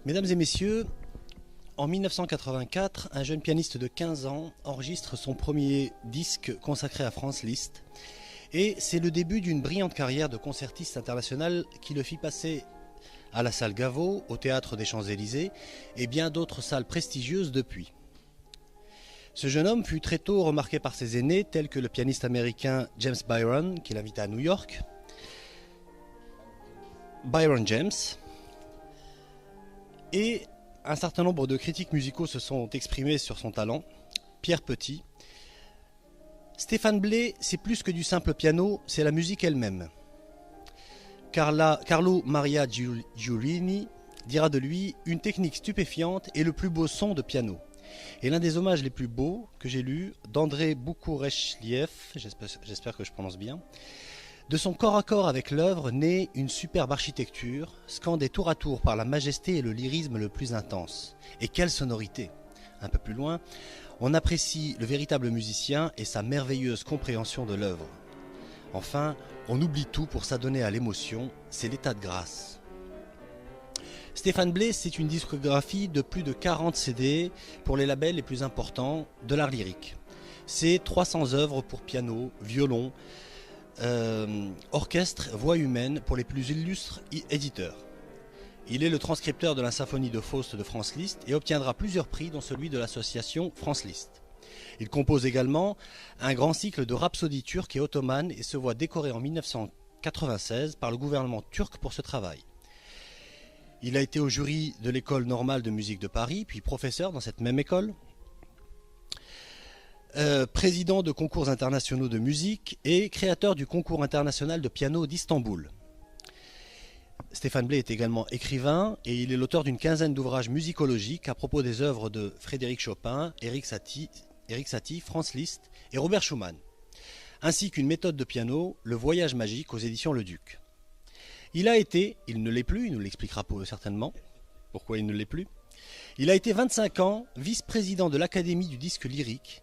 Mesdames et messieurs, en 1984, un jeune pianiste de 15 ans enregistre son premier disque consacré à Franz Liszt. Et c'est le début d'une brillante carrière de concertiste international qui le fit passer à la salle Gaveau, au Théâtre des Champs-Élysées et bien d'autres salles prestigieuses depuis. Ce jeune homme fut très tôt remarqué par ses aînés, tels que le pianiste américain James Byron, qui l'invita à New York, Byron James, et un certain nombre de critiques musicaux se sont exprimés sur son talent. Pierre Petit. Stéphane Blé, c'est plus que du simple piano, c'est la musique elle-même. Carlo Maria Giulini dira de lui une technique stupéfiante et le plus beau son de piano. Et l'un des hommages les plus beaux que j'ai lus d'André Boukhourechliev, j'espère que je prononce bien, de son corps à corps avec l'œuvre naît une superbe architecture, scandée tour à tour par la majesté et le lyrisme le plus intense. Et quelle sonorité! Un peu plus loin, on apprécie le véritable musicien et sa merveilleuse compréhension de l'œuvre. Enfin, on oublie tout pour s'adonner à l'émotion, c'est l'état de grâce. Stéphane Blé, c'est une discographie de plus de 40 CD pour les labels les plus importants de l'art lyrique. C'est 300 œuvres pour piano, violon, orchestre, voix humaine pour les plus illustres éditeurs. Il est le transcripteur de la symphonie de Faust de Franz Liszt et obtiendra plusieurs prix dont celui de l'association Franz Liszt. Il compose également un grand cycle de rhapsodies turques et ottomanes et se voit décoré en 1996 par le gouvernement turc pour ce travail. Il a été au jury de l'École normale de musique de Paris, puis professeur dans cette même école, président de concours internationaux de musique et créateur du concours international de piano d'Istanbul. Stéphane Blé est également écrivain et il est l'auteur d'une quinzaine d'ouvrages musicologiques à propos des œuvres de Frédéric Chopin, Erik Satie, Franz Liszt et Robert Schumann, ainsi qu'une méthode de piano, Le Voyage magique aux éditions Le Duc. Il ne l'est plus, il nous l'expliquera certainement, pourquoi il ne l'est plus. Il a été 25 ans vice-président de l'Académie du disque lyrique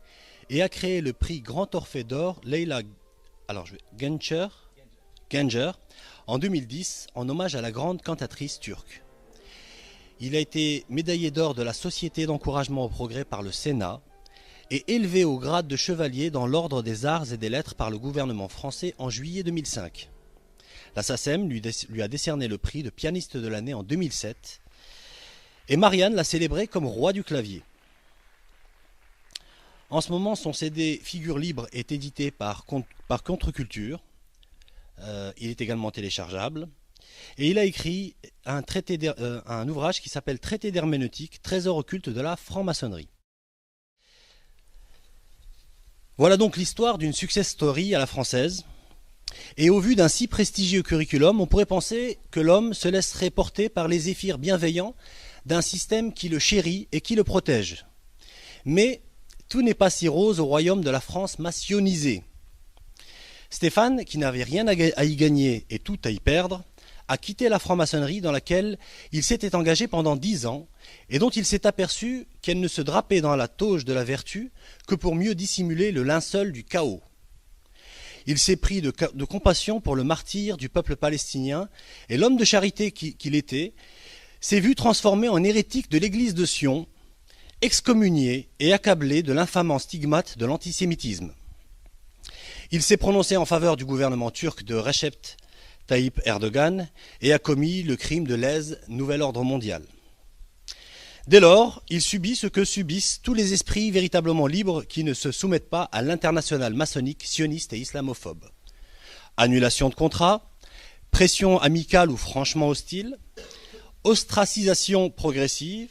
et a créé le prix Grand Orphée d'Or Leyla Gencer en 2010 en hommage à la grande cantatrice turque. Il a été médaillé d'or de la Société d'encouragement au progrès par le Sénat et élevé au grade de chevalier dans l'ordre des arts et des lettres par le gouvernement français en juillet 2005. La SACEM lui a décerné le prix de pianiste de l'année en 2007 et Marianne l'a célébré comme roi du clavier. En ce moment, son CD Figure libre est édité par Contre-Culture. Il est également téléchargeable. Et il a écrit un ouvrage qui s'appelle Traité d'herméneutique, trésor occulte de la franc-maçonnerie. Voilà donc l'histoire d'une success story à la française. Et au vu d'un si prestigieux curriculum, on pourrait penser que l'homme se laisserait porter par les zéphyrs bienveillants d'un système qui le chérit et qui le protège. Mais tout n'est pas si rose au royaume de la France maçonnisée. Stéphane, qui n'avait rien à y gagner et tout à y perdre, a quitté la franc-maçonnerie dans laquelle il s'était engagé pendant 10 ans et dont il s'est aperçu qu'elle ne se drapait dans la toge de la vertu que pour mieux dissimuler le linceul du chaos. Il s'est pris de compassion pour le martyr du peuple palestinien et l'homme de charité qu'il était s'est vu transformé en hérétique de l'église de Sion, excommunié et accablé de l'infamant stigmate de l'antisémitisme. Il s'est prononcé en faveur du gouvernement turc de Recep Tayyip Erdogan et a commis le crime de lèse nouvel ordre mondial. Dès lors, il subit ce que subissent tous les esprits véritablement libres qui ne se soumettent pas à l'international maçonnique, sioniste et islamophobe. Annulation de contrat, pression amicale ou franchement hostile, ostracisation progressive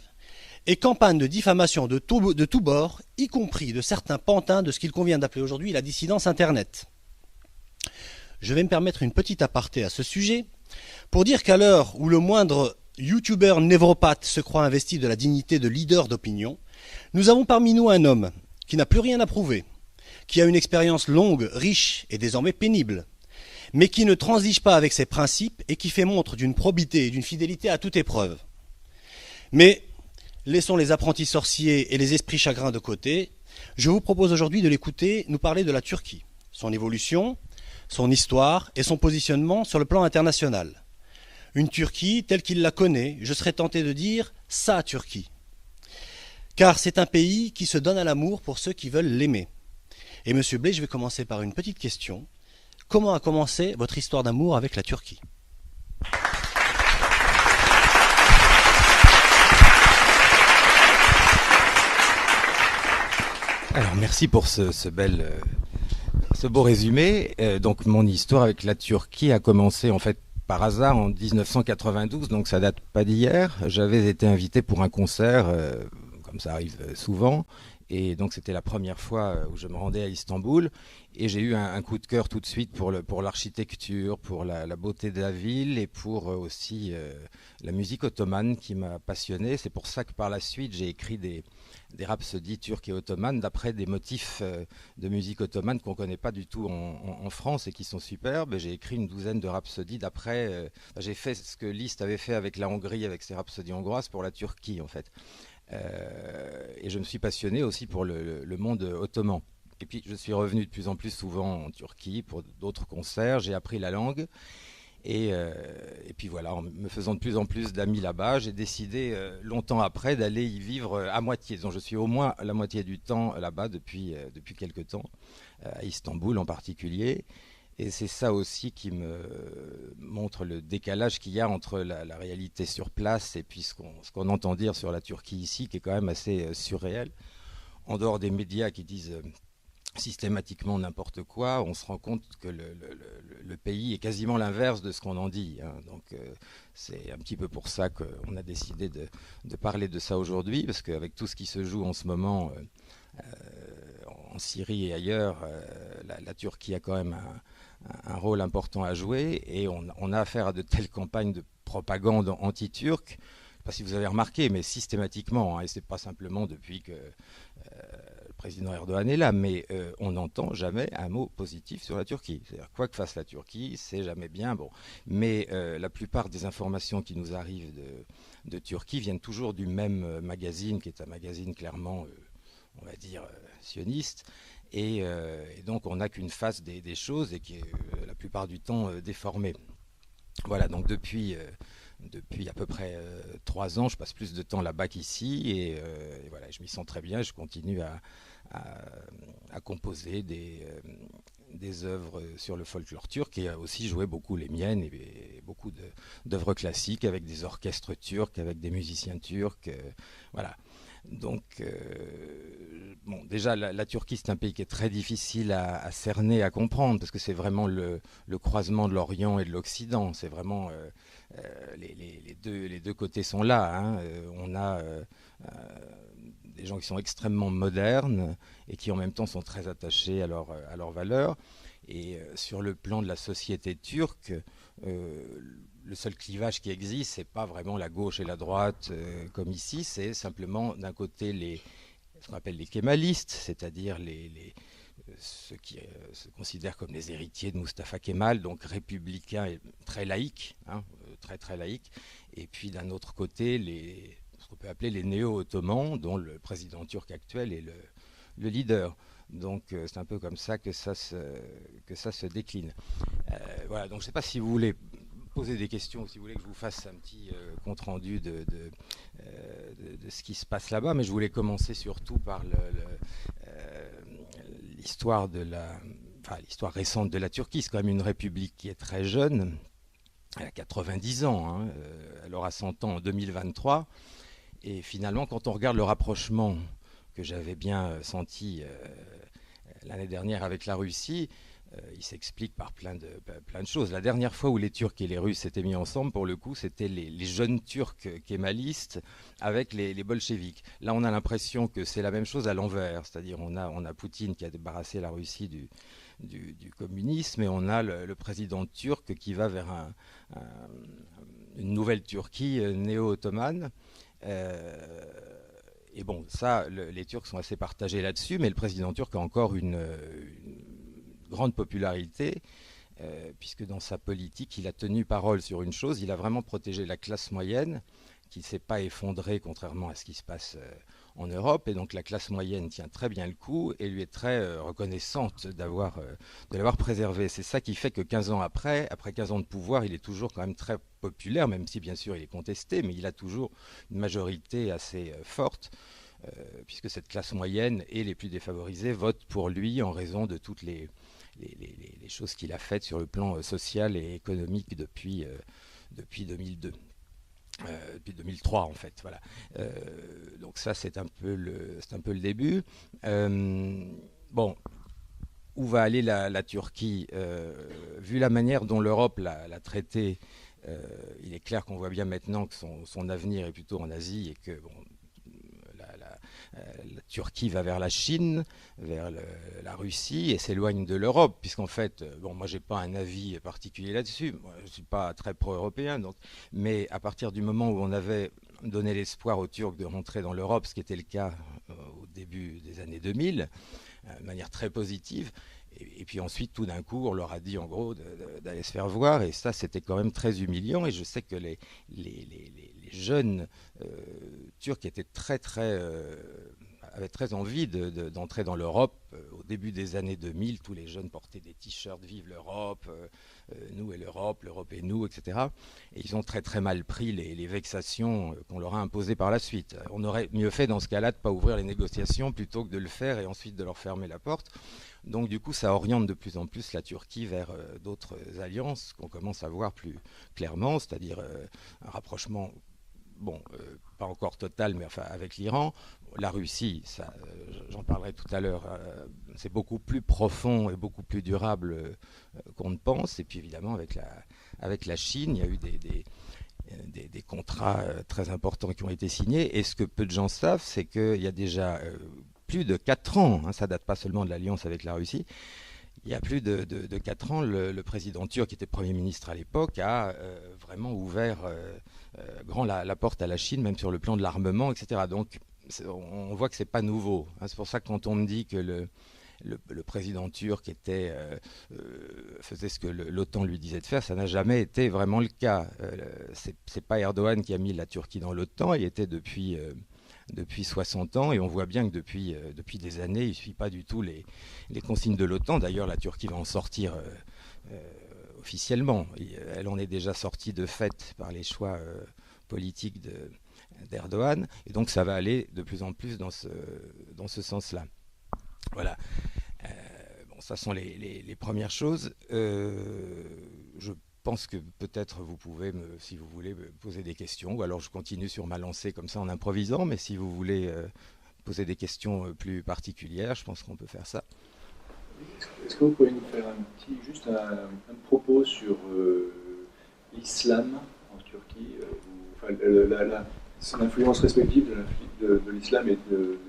et campagne de diffamation de tous bords, y compris de certains pantins de ce qu'il convient d'appeler aujourd'hui la dissidence Internet. Je vais me permettre une petite aparté à ce sujet pour dire qu'à l'heure où le moindre youtubeur névropathe se croit investi de la dignité de leader d'opinion, nous avons parmi nous un homme qui n'a plus rien à prouver, qui a une expérience longue, riche et désormais pénible, mais qui ne transige pas avec ses principes et qui fait montre d'une probité et d'une fidélité à toute épreuve. Mais laissons les apprentis sorciers et les esprits chagrins de côté. Je vous propose aujourd'hui de l'écouter nous parler de la Turquie, son évolution, son histoire et son positionnement sur le plan international. Une Turquie telle qu'il la connaît, je serais tenté de dire, sa Turquie. Car c'est un pays qui se donne à l'amour pour ceux qui veulent l'aimer. Et Monsieur Blay, je vais commencer par une petite question. Comment a commencé votre histoire d'amour avec la Turquie? Alors merci pour ce beau résumé. Donc mon histoire avec la Turquie a commencé en fait par hasard en 1992, donc ça date pas d'hier. J'avais été invité pour un concert, comme ça arrive souvent, et donc c'était la première fois où je me rendais à Istanbul, et j'ai eu un coup de cœur tout de suite pour l'architecture, pour la beauté de la ville, et pour aussi la musique ottomane qui m'a passionné. C'est pour ça que par la suite j'ai écrit des rhapsodies turques et ottomanes d'après des motifs de musique ottomane qu'on ne connaît pas du tout en France et qui sont superbes. J'ai écrit une douzaine de rhapsodies d'après. J'ai fait ce que Liszt avait fait avec la Hongrie, avec ses rhapsodies hongroises, pour la Turquie en fait. Et je me suis passionné aussi pour le monde ottoman. Et puis je suis revenu de plus en plus souvent en Turquie pour d'autres concerts. J'ai appris la langue. Et puis voilà, en me faisant de plus en plus d'amis là-bas, j'ai décidé longtemps après d'aller y vivre à moitié. Donc je suis au moins la moitié du temps là-bas depuis quelques temps, à Istanbul en particulier. Et c'est ça aussi qui me montre le décalage qu'il y a entre la réalité sur place et puis ce qu'on entend dire sur la Turquie ici, qui est quand même assez surréel. En dehors des médias qui disent systématiquement n'importe quoi, on se rend compte que le pays est quasiment l'inverse de ce qu'on en dit. Hein. Donc c'est un petit peu pour ça qu'on a décidé de parler de ça aujourd'hui, parce qu'avec tout ce qui se joue en ce moment en Syrie et ailleurs, la Turquie a quand même un rôle important à jouer, et on a affaire à de telles campagnes de propagande anti-turque. Je ne sais pas si vous avez remarqué, mais systématiquement, hein, et c'est pas simplement depuis que le président Erdogan est là, mais on n'entend jamais un mot positif sur la Turquie. C'est-à-dire, quoi que fasse la Turquie, c'est jamais bien. Bon. Mais la plupart des informations qui nous arrivent de Turquie viennent toujours du même magazine, qui est un magazine clairement, on va dire, sioniste. Et donc on n'a qu'une face des choses, et qui est la plupart du temps déformée. Voilà, donc depuis à peu près 3 ans, je passe plus de temps là-bas qu'ici, et voilà, je m'y sens très bien. Je continue à composer des œuvres sur le folklore turc, et à aussi jouer beaucoup les miennes, et beaucoup d'œuvres classiques avec des orchestres turcs, avec des musiciens turcs. Voilà. Donc, bon, déjà, la Turquie, c'est un pays qui est très difficile à cerner, à comprendre, parce que c'est vraiment le croisement de l'Orient et de l'Occident. C'est vraiment les deux côtés sont là. Hein. On a des gens qui sont extrêmement modernes et qui en même temps sont très attachés à leurs valeurs. Et sur le plan de la société turque, le seul clivage qui existe, c'est pas vraiment la gauche et la droite comme ici, c'est simplement d'un côté ce qu'on appelle les kémalistes, c'est-à-dire ceux qui se considèrent comme les héritiers de Mustafa Kemal, donc républicains et très laïcs, hein, très très laïcs, et puis d'un autre côté ce qu'on peut appeler les néo-ottomans, dont le président turc actuel est le leader. Donc c'est un peu comme ça que ça se décline. Voilà, donc je ne sais pas si vous voulez poser des questions, si vous voulez que je vous fasse un petit compte-rendu de ce qui se passe là-bas, mais je voulais commencer surtout par l'histoire l'histoire récente de la Turquie. C'est quand même une république qui est très jeune, elle a 90 ans, hein, elle aura 100 ans en 2023, et finalement quand on regarde le rapprochement que j'avais bien senti l'année dernière avec la Russie, il s'explique par plein de choses. La dernière fois où les Turcs et les Russes s'étaient mis ensemble, pour le coup, c'était les jeunes Turcs kémalistes avec les bolcheviks. Là, on a l'impression que c'est la même chose à l'envers, c'est-à-dire on a Poutine qui a débarrassé la Russie du communisme, et on a le président turc qui va vers une nouvelle Turquie néo-ottomane. Et bon, ça, les Turcs sont assez partagés là-dessus, mais le président turc a encore une grande popularité, puisque dans sa politique, il a tenu parole sur une chose, il a vraiment protégé la classe moyenne, qui s'est pas effondré contrairement à ce qui se passe en Europe, et donc la classe moyenne tient très bien le coup et lui est très reconnaissante de l'avoir préservé. C'est ça qui fait que 15 ans après 15 ans de pouvoir, il est toujours quand même très populaire, même si bien sûr il est contesté, mais il a toujours une majorité assez forte, puisque cette classe moyenne et les plus défavorisés votent pour lui en raison de toutes les choses qu'il a faites sur le plan social et économique depuis 2002. Depuis 2003 en fait, voilà. Donc ça c'est un peu le début. Bon, où va aller la Turquie vu la manière dont l'Europe l'a traité, il est clair qu'on voit bien maintenant que son avenir est plutôt en Asie et que bon, la Turquie va vers la Chine, vers la Russie et s'éloigne de l'Europe, puisqu'en fait, bon, moi j'ai pas un avis particulier là-dessus, moi, je suis pas très pro-européen, donc, mais à partir du moment où on avait donné l'espoir aux Turcs de rentrer dans l'Europe, ce qui était le cas au début des années 2000, de manière très positive, et puis ensuite, tout d'un coup, on leur a dit en gros d'aller se faire voir, et ça, c'était quand même très humiliant. Et je sais que les jeunes Turcs étaient avaient très envie d'entrer dans l'Europe. Au début des années 2000, tous les jeunes portaient des t-shirts Vive l'Europe, nous et l'Europe, l'Europe et nous, etc. Et ils ont très très mal pris les vexations qu'on leur a imposées par la suite. On aurait mieux fait dans ce cas-là de ne pas ouvrir les négociations plutôt que de le faire et ensuite de leur fermer la porte. Donc du coup, ça oriente de plus en plus la Turquie vers d'autres alliances qu'on commence à voir plus clairement, c'est-à-dire un rapprochement, bon, pas encore total, mais enfin avec l'Iran. La Russie, ça, j'en parlerai tout à l'heure, c'est beaucoup plus profond et beaucoup plus durable qu'on ne pense. Et puis évidemment, avec la Chine, il y a eu des contrats très importants qui ont été signés. Et ce que peu de gens savent, c'est qu'il y a déjà plus de 4 ans, hein, ça date pas seulement de l'alliance avec la Russie, il y a plus de 4 ans, le président turc, qui était Premier ministre à l'époque, a vraiment ouvert grand la porte à la Chine, même sur le plan de l'armement, etc. Donc on voit que c'est pas nouveau. Hein. C'est pour ça que quand on me dit que le président turc faisait ce que l'OTAN lui disait de faire, ça n'a jamais été vraiment le cas. C'est pas Erdogan qui a mis la Turquie dans l'OTAN, il était depuis 60 ans, et on voit bien que depuis des années, il ne suit pas du tout les consignes de l'OTAN. D'ailleurs, la Turquie va en sortir officiellement. Elle en est déjà sortie de fait par les choix politiques d'Erdogan, et donc ça va aller de plus en plus dans ce sens-là. Voilà. Bon, ça sont les premières choses. Je pense que peut-être vous pouvez, si vous voulez, me poser des questions, ou alors je continue sur ma lancée comme ça en improvisant, mais si vous voulez poser des questions plus particulières, je pense qu'on peut faire ça. Est-ce que vous pourriez nous faire juste un propos sur l'islam en Turquie, son influence respective de l'islam et de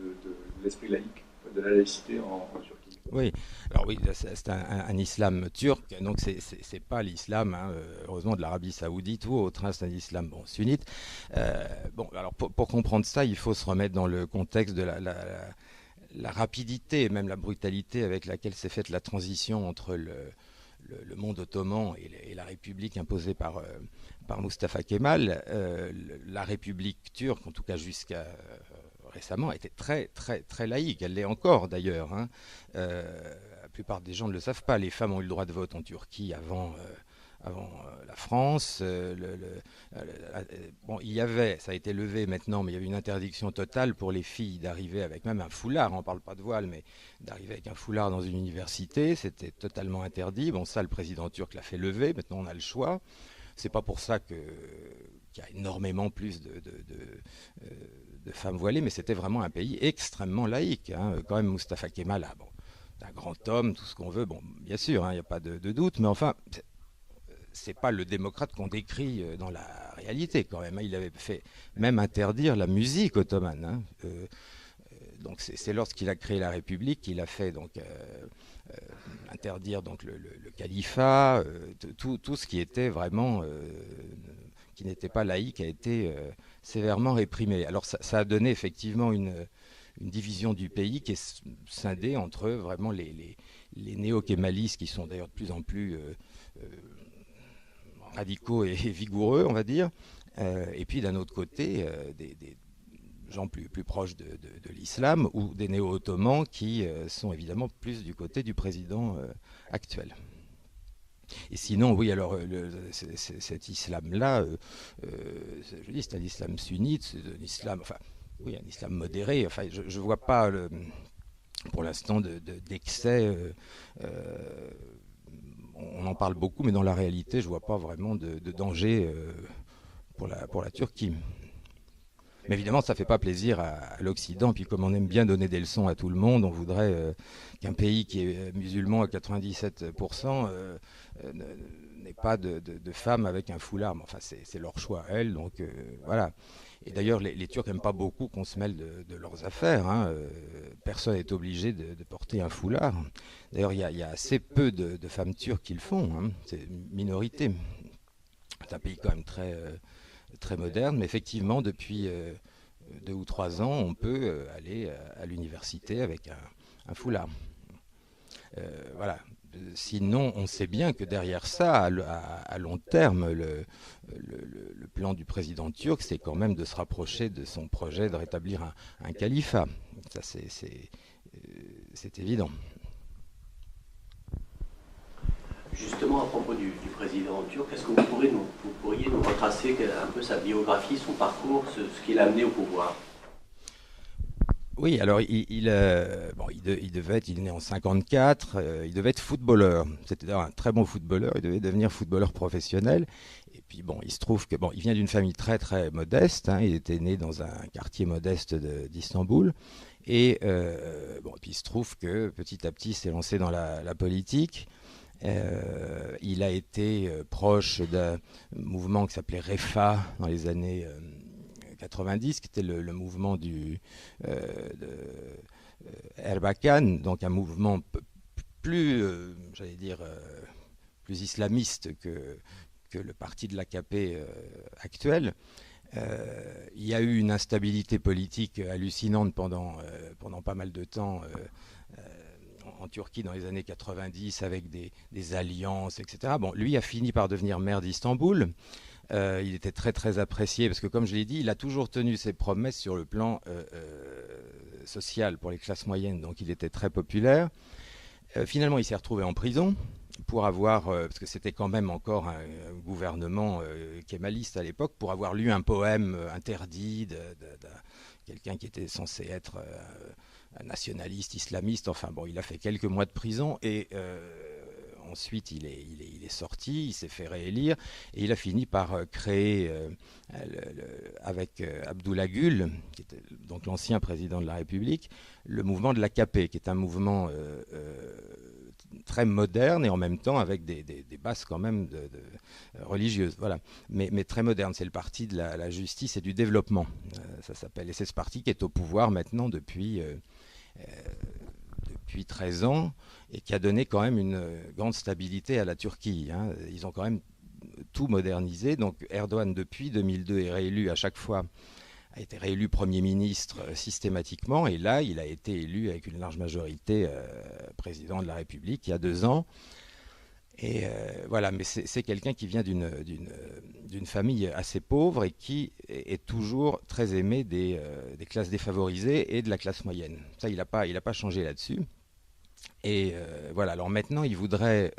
l'esprit laïque, de la laïcité en Turquie? Oui, alors oui, c'est un islam turc, donc c'est pas l'islam, hein, heureusement, de l'Arabie Saoudite ou autre, hein, c'est un islam sunnite. Bon, alors pour comprendre ça, il faut se remettre dans le contexte de la rapidité et même la brutalité avec laquelle s'est faite la transition entre le monde ottoman et la République imposée par Mustafa Kemal. La République turque, en tout cas jusqu'à récemment, était très très très laïque. Elle l'est encore d'ailleurs. Hein. La plupart des gens ne le savent pas. Les femmes ont eu le droit de vote en Turquie avant la France. Bon, ça a été levé maintenant, mais il y avait une interdiction totale pour les filles d'arriver avec même un foulard. On ne parle pas de voile, mais d'arriver avec un foulard dans une université, c'était totalement interdit. Bon, ça, le président turc l'a fait lever. Maintenant, on a le choix. C'est pas pour ça qu'il y a énormément plus de femmes voilées, mais c'était vraiment un pays extrêmement laïque. Hein. Quand même, Mustafa Kemal, bon, c'est un grand homme, tout ce qu'on veut, bon, bien sûr, il n'y a pas de doute, mais enfin, c'est pas le démocrate qu'on décrit dans la réalité quand même. Hein. Il avait fait même interdire la musique ottomane. Hein. Donc c'est lorsqu'il a créé la République qu'il a fait donc interdire donc le califat, tout ce qui était vraiment qui n'était pas laïque a été sévèrement réprimé. Alors ça a donné effectivement une division du pays qui est scindée entre vraiment les néo-kémalistes, qui sont d'ailleurs de plus en plus radicaux et vigoureux, on va dire, Et puis d'un autre côté, des gens plus proches de l'islam ou des néo-ottomans qui sont évidemment plus du côté du président actuel. Et sinon, oui, alors cet islam-là, je dis, c'est un islam sunnite, c'est un islam, enfin, oui, un islam modéré. Enfin, je ne vois pas, pour l'instant, d'excès. On en parle beaucoup, mais dans la réalité, je ne vois pas vraiment de danger pour la Turquie. Mais évidemment, ça ne fait pas plaisir à l'Occident. Puis comme on aime bien donner des leçons à tout le monde, on voudrait qu'un pays qui est musulman à 97% n'ait pas de femmes avec un foulard. Mais enfin, c'est leur choix à elles. Donc voilà. Et d'ailleurs, les Turcs n'aiment pas beaucoup qu'on se mêle de leurs affaires. Hein. Personne n'est obligé de porter un foulard. D'ailleurs, il y a assez peu de femmes turques qui le font. Hein. C'est une minorité. C'est un pays quand même très moderne, mais effectivement, depuis 2 ou 3 ans, on peut aller à l'université avec un foulard. Voilà. Sinon, on sait bien que derrière ça, à long terme, le plan du président turc, c'est quand même de se rapprocher de son projet de rétablir un califat. Ça, c'est évident. Justement, à propos du président turc, est-ce que vous pourriez nous retracer un peu sa biographie, son parcours, ce qui l'a amené au pouvoir? Oui, alors il devait être, il est né en 54, il devait être footballeur. C'était un très bon footballeur, il devait devenir footballeur professionnel. Et puis bon, il se trouve que il vient d'une famille très modeste. Hein, il était né dans un quartier modeste d'Istanbul. Et puis il se trouve que petit à petit, il s'est lancé dans la politique. Il a été proche d'un mouvement qui s'appelait Refah dans les années 90, qui était le mouvement de Erbakan, donc un mouvement plus, j'allais dire, plus islamiste que le parti de l'AKP actuel. Il y a eu une instabilité politique hallucinante pendant pas mal de temps en Turquie dans les années 90 avec des alliances, etc. Bon, lui a fini par devenir maire d'Istanbul. Il était très apprécié parce que, comme je l'ai dit, il a toujours tenu ses promesses sur le plan social pour les classes moyennes, donc il était très populaire. Finalement, il s'est retrouvé en prison pour avoir, parce que c'était quand même encore un gouvernement kémaliste à l'époque, pour avoir lu un poème interdit de quelqu'un qui était censé être un nationaliste islamiste. Enfin bon, il a fait quelques mois de prison et ensuite il est sorti, il s'est fait réélire et il a fini par créer avec Abdullah Gül, qui était donc l'ancien président de la République, le mouvement de l'AKP, qui est un mouvement très moderne et en même temps avec des bases quand même religieuses, voilà. Mais très moderne. C'est le parti de la justice et du développement, ça s'appelle. Et c'est ce parti qui est au pouvoir maintenant depuis 13 ans et qui a donné quand même une grande stabilité à la Turquie. Hein. Ils ont quand même tout modernisé. Donc Erdogan, depuis 2002, est réélu à chaque fois, a été réélu Premier ministre systématiquement. Et là, il a été élu avec une large majorité président de la République il y a 2 ans. Et voilà, mais c'est quelqu'un qui vient d'une famille assez pauvre et qui est toujours très aimé des classes défavorisées et de la classe moyenne. Ça, il n'a pas changé là-dessus. Et voilà, alors maintenant, il voudrait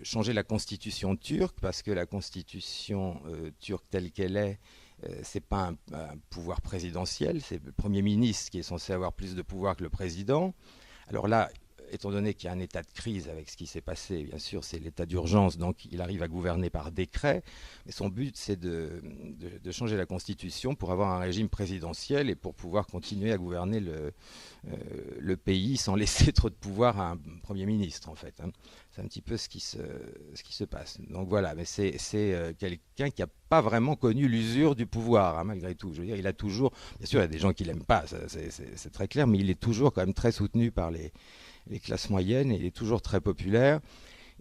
changer la constitution turque parce que la constitution turque telle qu'elle est, c'est pas un pouvoir présidentiel, c'est le Premier ministre qui est censé avoir plus de pouvoir que le président. Alors là, étant donné qu'il y a un état de crise avec ce qui s'est passé, bien sûr, c'est l'état d'urgence, donc il arrive à gouverner par décret. Mais son but, c'est de changer la Constitution pour avoir un régime présidentiel et pour pouvoir continuer à gouverner le pays sans laisser trop de pouvoir à un Premier ministre, en fait. Hein. C'est un petit peu ce qui se passe. Donc voilà, mais c'est quelqu'un qui n'a pas vraiment connu l'usure du pouvoir, hein, malgré tout. Je veux dire, il a toujours... Bien sûr, il y a des gens qui ne l'aiment pas, c'est très clair, mais il est toujours quand même très soutenu par les classes moyennes et il est toujours très populaire.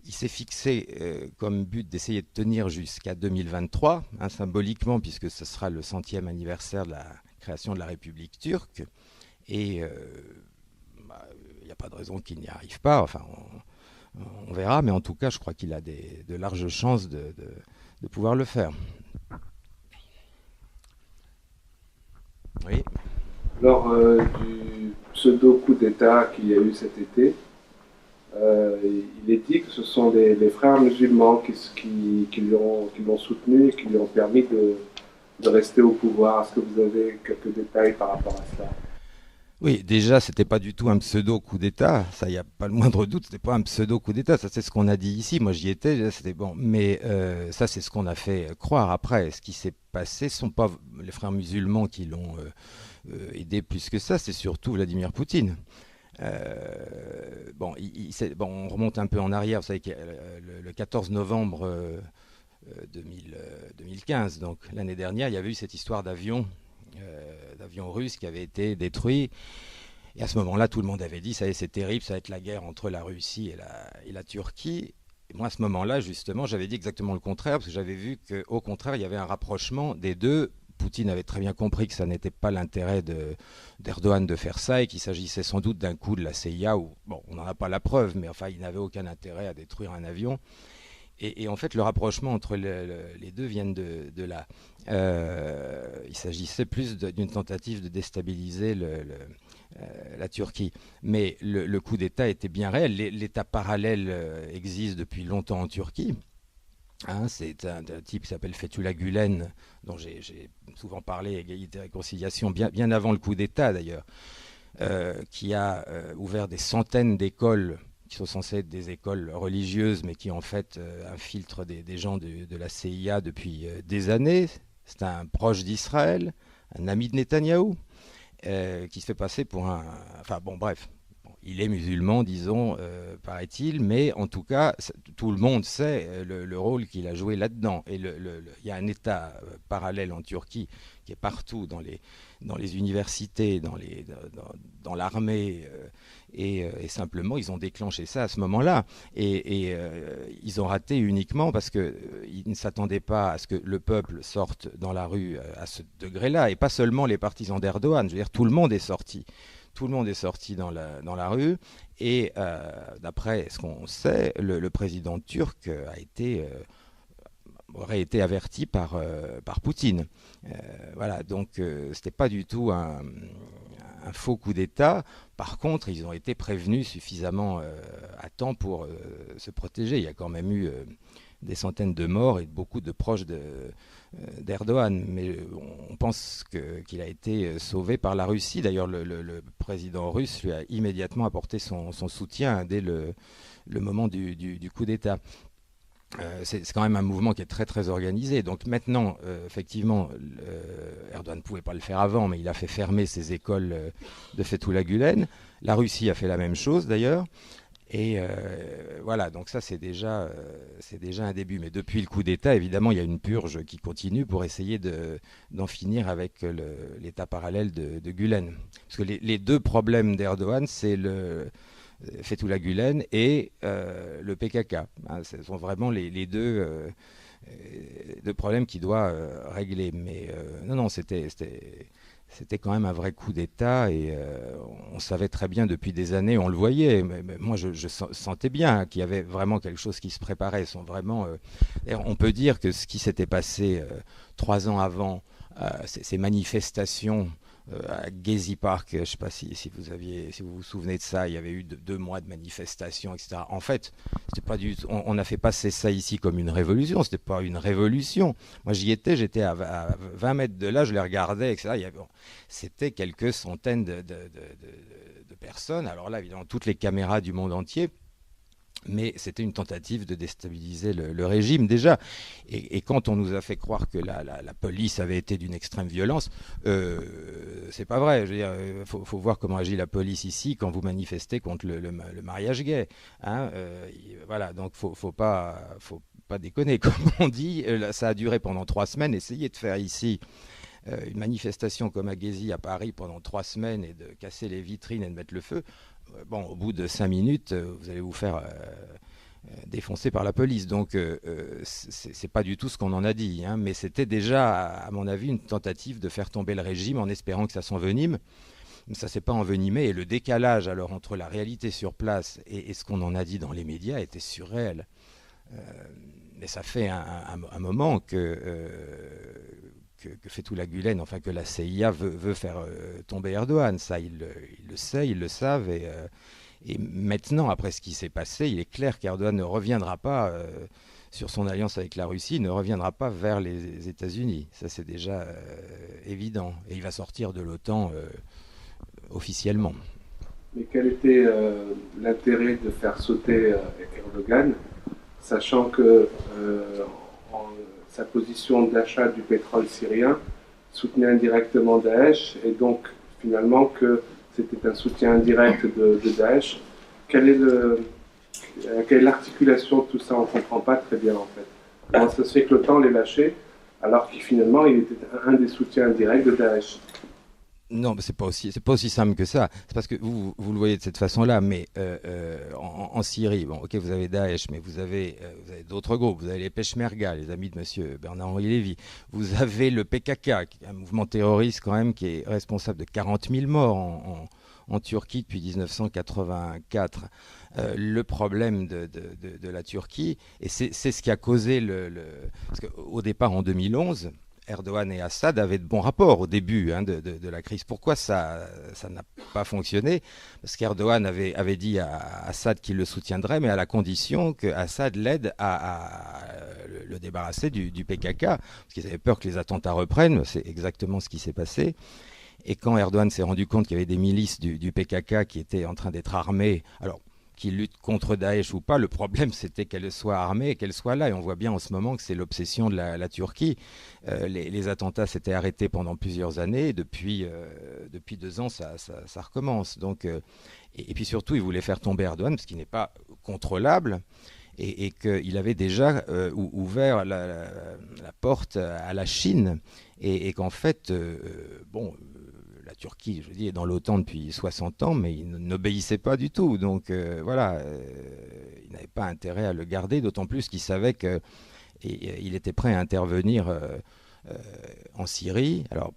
Il s'est fixé comme but d'essayer de tenir jusqu'à 2023, hein, symboliquement, puisque ce sera le 100e anniversaire de la création de la République turque. Et il n'y a pas de raison qu'il n'y arrive pas. Enfin, on verra, mais en tout cas, je crois qu'il a de larges chances de pouvoir le faire. Oui. Lors du pseudo-coup d'État qu'il y a eu cet été, il est dit que ce sont les frères musulmans qui l'ont soutenu et qui lui ont permis de rester au pouvoir. Est-ce que vous avez quelques détails par rapport à cela? Oui, déjà, c'était pas du tout un pseudo coup d'État. Ça, il n'y a pas le moindre doute. C'était pas un pseudo coup d'État. Ça, c'est ce qu'on a dit ici. Moi, j'y étais. C'était bon. Mais ça, c'est ce qu'on a fait croire. Après, ce qui s'est passé, ce sont pas les frères musulmans qui l'ont aidé plus que ça. C'est surtout Vladimir Poutine. Bon, on remonte un peu en arrière. Vous savez que le 14 novembre 2015, donc l'année dernière, il y avait eu cette histoire d'avion russe qui avait été détruit. Et à ce moment-là, tout le monde avait dit, ça y est, c'est terrible, ça va être la guerre entre la Russie et la Turquie. Et moi, à ce moment-là, justement, j'avais dit exactement le contraire, parce que j'avais vu qu'au contraire, il y avait un rapprochement des deux. Poutine avait très bien compris que ça n'était pas l'intérêt d'Erdogan de faire ça et qu'il s'agissait sans doute d'un coup de la CIA où, bon, on n'en a pas la preuve, mais enfin, il n'avait aucun intérêt à détruire un avion. Et en fait, le rapprochement entre les deux vient de là. Il s'agissait plus d'une tentative de déstabiliser la Turquie. Mais le coup d'État était bien réel. L'État parallèle existe depuis longtemps en Turquie. Hein, c'est un type qui s'appelle Fethullah Gülen, dont j'ai souvent parlé, égalité et réconciliation, bien avant le coup d'État d'ailleurs, qui a ouvert des centaines d'écoles qui sont censées être des écoles religieuses, mais qui en fait infiltrent des gens de la CIA depuis des années. C'est un proche d'Israël, un ami de Netanyahou, qui se fait passer pour un... Enfin bon, bref. Bon, il est musulman, disons, paraît-il, mais en tout cas, tout le monde sait le rôle qu'il a joué là-dedans. Et il y a un État parallèle en Turquie qui est partout, dans les universités, dans l'armée, et simplement ils ont déclenché ça à ce moment-là. Et ils ont raté uniquement parce qu'ils ne s'attendaient pas à ce que le peuple sorte dans la rue à ce degré-là, et pas seulement les partisans d'Erdogan. Je veux dire, tout le monde est sorti. Tout le monde est sorti dans la rue, et d'après ce qu'on sait, le président turc aurait été averti par Poutine. Voilà, donc c'était pas du tout un faux coup d'État. Par contre, ils ont été prévenus suffisamment à temps pour se protéger. Il y a quand même eu des centaines de morts et beaucoup de proches d'Erdogan. Mais on pense qu'il a été sauvé par la Russie. D'ailleurs, le président russe lui a immédiatement apporté son soutien dès le moment du coup d'État. C'est quand même un mouvement qui est très très organisé. Donc maintenant, effectivement, Erdogan ne pouvait pas le faire avant, mais il a fait fermer ses écoles de Fethullah Gülen. La Russie a fait la même chose d'ailleurs. Et voilà, donc ça c'est déjà un début. Mais depuis le coup d'État, évidemment, il y a une purge qui continue pour essayer d'en finir avec l'État parallèle de Gülen. Parce que les deux problèmes d'Erdogan, c'est Fethullah Gülen et le PKK. Hein, ce sont vraiment les deux problèmes qu'il doit régler. Mais non, c'était quand même un vrai coup d'État, et on savait très bien depuis des années, on le voyait. Mais moi, je sentais bien qu'il y avait vraiment quelque chose qui se préparait. On peut dire que ce qui s'était passé 3 ans avant, ces manifestations à Gezi Park, je ne sais pas si vous vous souvenez de ça, il y avait eu 2 mois de manifestations, etc. En fait, c'était pas on n'a fait passer ça ici comme une révolution, c'était pas une révolution. Moi j'étais à 20 mètres de là, je les regardais, etc. C'était quelques centaines de personnes. Alors là, évidemment, toutes les caméras du monde entier. Mais c'était une tentative de déstabiliser le régime déjà. Et quand on nous a fait croire que la police avait été d'une extrême violence, c'est pas vrai. Je veux dire, faut voir comment agit la police ici quand vous manifestez contre le mariage gay. Hein, voilà, donc faut pas déconner, comme on dit. Ça a duré pendant 3 semaines. Essayez de faire ici une manifestation comme à Gezi à Paris pendant 3 semaines et de casser les vitrines et de mettre le feu. Bon, au bout de 5 minutes, vous allez vous faire défoncer par la police. Donc, c'est pas du tout ce qu'on en a dit. Hein, mais c'était déjà, à mon avis, une tentative de faire tomber le régime en espérant que ça s'envenime. Mais ça s'est pas envenimé. Et le décalage alors entre la réalité sur place et ce qu'on en a dit dans les médias était surréel. Mais ça fait un moment que que Fethullah Gülen, enfin que la CIA veut faire tomber Erdogan. Ça, il le sait, ils le savent. Et maintenant, après ce qui s'est passé, il est clair qu'Erdogan ne reviendra pas sur son alliance avec la Russie, ne reviendra pas vers les États-Unis. Ça, c'est déjà évident. Et il va sortir de l'OTAN officiellement. Mais quel était l'intérêt de faire sauter Erdogan, sachant que sa position d'achat du pétrole syrien soutenait indirectement Daesh, et donc finalement que c'était un soutien indirect de Daesh. Quelle est l'articulation de tout ça? On ne comprend pas très bien en fait. Comment ça se fait que l'OTAN l'ait lâché alors qu'il finalement il était un des soutiens indirects de Daesh? Non, mais c'est pas aussi simple que ça. C'est parce que vous le voyez de cette façon-là, mais en Syrie, bon, ok, vous avez Daesh, mais vous avez d'autres groupes. Vous avez les Peshmerga, les amis de Monsieur Bernard-Henri Lévy. Vous avez le PKK, un mouvement terroriste quand même qui est responsable de 40 000 morts en Turquie depuis 1984. Le problème de la Turquie, et c'est ce qui a causé parce qu'au départ en 2011. Erdogan et Assad avaient de bons rapports au début de la crise. Pourquoi ça n'a pas fonctionné? Parce qu'Erdogan avait dit à Assad qu'il le soutiendrait, mais à la condition qu'Assad l'aide à le débarrasser du PKK, parce qu'ils avaient peur que les attentats reprennent. C'est exactement ce qui s'est passé. Et quand Erdogan s'est rendu compte qu'il y avait des milices du PKK qui étaient en train d'être armées, alors qu'ils luttent contre Daesh ou pas, le problème c'était qu'elles soient armées et qu'elles soient là. Et on voit bien en ce moment que c'est l'obsession de la Turquie. Les attentats s'étaient arrêtés pendant plusieurs années. Depuis 2 ans, ça recommence. Donc, et puis surtout, ils voulaient faire tomber Erdogan parce qu'il n'est pas contrôlable. Et qu'il avait déjà ouvert la porte à la Chine. Et qu'en fait, la Turquie, je dis, est dans l'OTAN depuis 60 ans, mais il n'obéissait pas du tout. Donc voilà, il n'avait pas intérêt à le garder, d'autant plus qu'il savait qu'il était prêt à intervenir en Syrie. Alors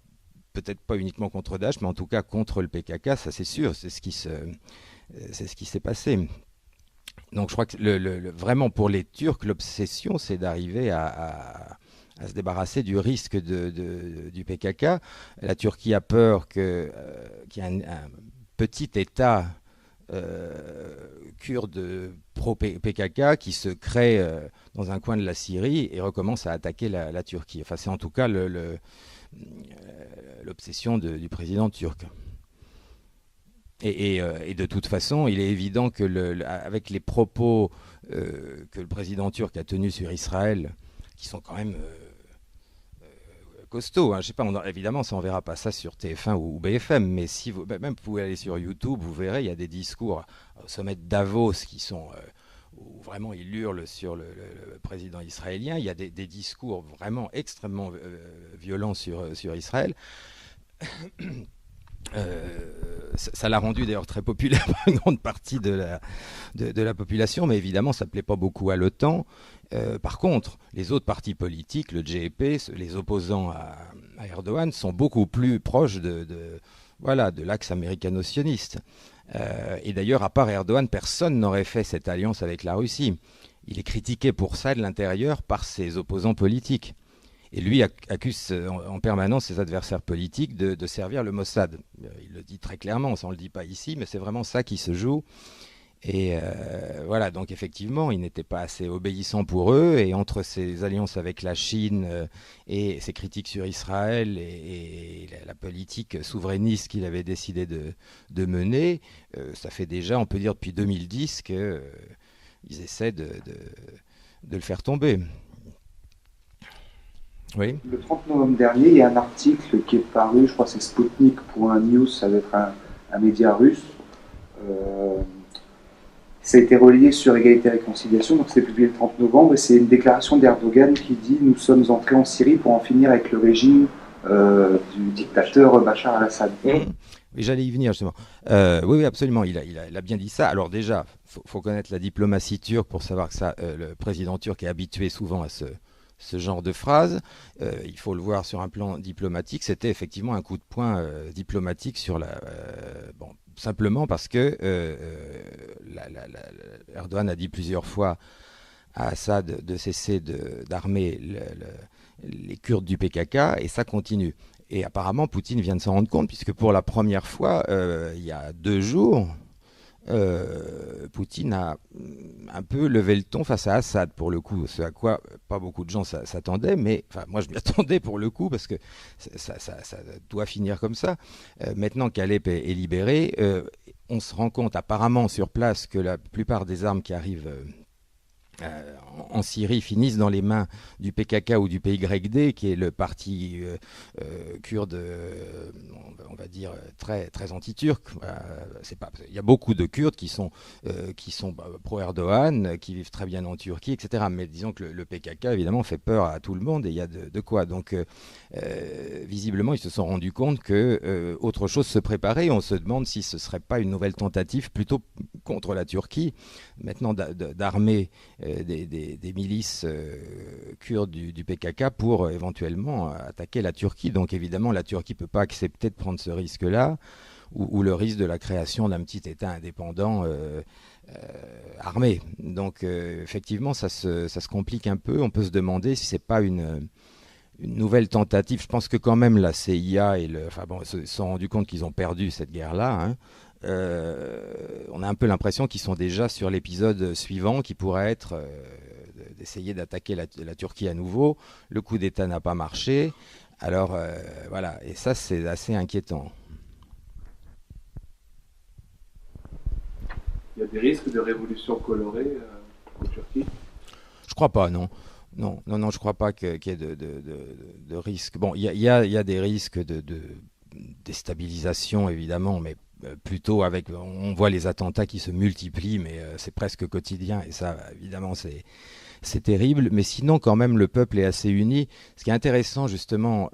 peut-être pas uniquement contre Daesh, mais en tout cas contre le PKK, ça c'est sûr, c'est ce qui s'est passé. Donc je crois que vraiment pour les Turcs, l'obsession, c'est d'arriver à se débarrasser du risque du PKK. La Turquie a peur qu'il y ait un petit État kurde pro-PKK qui se crée dans un coin de la Syrie et recommence à attaquer la Turquie. Enfin, c'est en tout cas l'obsession du président turc. Et de toute façon, il est évident que avec les propos que le président turc a tenus sur Israël, qui sont quand même costauds, hein. Je sais pas, évidemment, ça on verra pas ça sur TF1 ou BFM, mais si même vous pouvez aller sur YouTube, vous verrez, il y a des discours au sommet de Davos qui sont où vraiment il hurle sur le président israélien. Il y a des discours vraiment extrêmement violents sur Israël. Ça l'a rendu d'ailleurs très populaire pour une grande partie de la population, mais évidemment ça ne plaît pas beaucoup à l'OTAN. Par contre, les autres partis politiques, le CHP, les opposants à Erdogan, sont beaucoup plus proches de l'axe américano-sioniste. Et d'ailleurs, à part Erdogan, personne n'aurait fait cette alliance avec la Russie. Il est critiqué pour ça de l'intérieur par ses opposants politiques. Et lui accuse en permanence ses adversaires politiques de servir le Mossad. Il le dit très clairement, ça on ne le dit pas ici, mais c'est vraiment ça qui se joue. Et voilà, donc effectivement, il n'était pas assez obéissant pour eux. Et entre ses alliances avec la Chine et ses critiques sur Israël et la politique souverainiste qu'il avait décidé de mener, ça fait déjà, on peut dire depuis 2010, qu'ils essaient de le faire tomber. Oui. Le 30 novembre dernier, il y a un article qui est paru, je crois que c'est Sputnik.news, ça va être un média russe. Ça a été relayé sur Égalité et Réconciliation, donc c'est publié le 30 novembre, et c'est une déclaration d'Erdogan qui dit « Nous sommes entrés en Syrie pour en finir avec le régime du dictateur Bachar al-Assad ». Oui, j'allais y venir justement. Oui, absolument, il a bien dit ça. Alors déjà, faut connaître la diplomatie turque pour savoir que le président turc est habitué souvent à ce genre de phrase. Il faut le voir sur un plan diplomatique. C'était effectivement un coup de poing diplomatique sur simplement parce que Erdogan a dit plusieurs fois à Assad de cesser d'armer les Kurdes du PKK, et ça continue. Et apparemment, Poutine vient de s'en rendre compte, puisque pour la première fois, il y a 2 jours, Poutine a un peu levé le ton face à Assad, pour le coup, ce à quoi pas beaucoup de gens s'attendaient, mais enfin, moi je m'y attendais pour le coup, parce que ça doit finir comme ça. Maintenant qu'Alep est libéré, on se rend compte apparemment sur place que la plupart des armes qui arrivent en Syrie finissent dans les mains du PKK ou du PYD, qui est le parti kurde, on va dire très très anti-turc. Il y a beaucoup de Kurdes qui sont pro-Erdogan, qui vivent très bien en Turquie, etc. Mais disons que le PKK évidemment fait peur à tout le monde, et il y a de quoi. Donc visiblement ils se sont rendus compte que autre chose se préparait, et on se demande si ce serait pas une nouvelle tentative plutôt contre la Turquie maintenant d'armer des milices kurdes du PKK pour éventuellement attaquer la Turquie. Donc évidemment, la Turquie ne peut pas accepter de prendre ce risque-là, ou le risque de la création d'un petit État indépendant armé. Donc effectivement, ça se complique un peu. On peut se demander si ce n'est pas une nouvelle tentative. Je pense que quand même la CIA se sont rendus compte qu'ils ont perdu cette guerre-là, hein. On a un peu l'impression qu'ils sont déjà sur l'épisode suivant, qui pourrait être d'essayer d'attaquer la Turquie à nouveau. Le coup d'État n'a pas marché. Alors voilà, et ça c'est assez inquiétant. Il y a des risques de révolution colorée en Turquie? Je crois pas, non. Non, je crois pas qu'il y ait de risques. Bon, il y a des risques de déstabilisation, évidemment, mais plutôt on voit les attentats qui se multiplient, mais c'est presque quotidien, et ça, évidemment, c'est terrible. Mais sinon, quand même, le peuple est assez uni. Ce qui est intéressant, justement,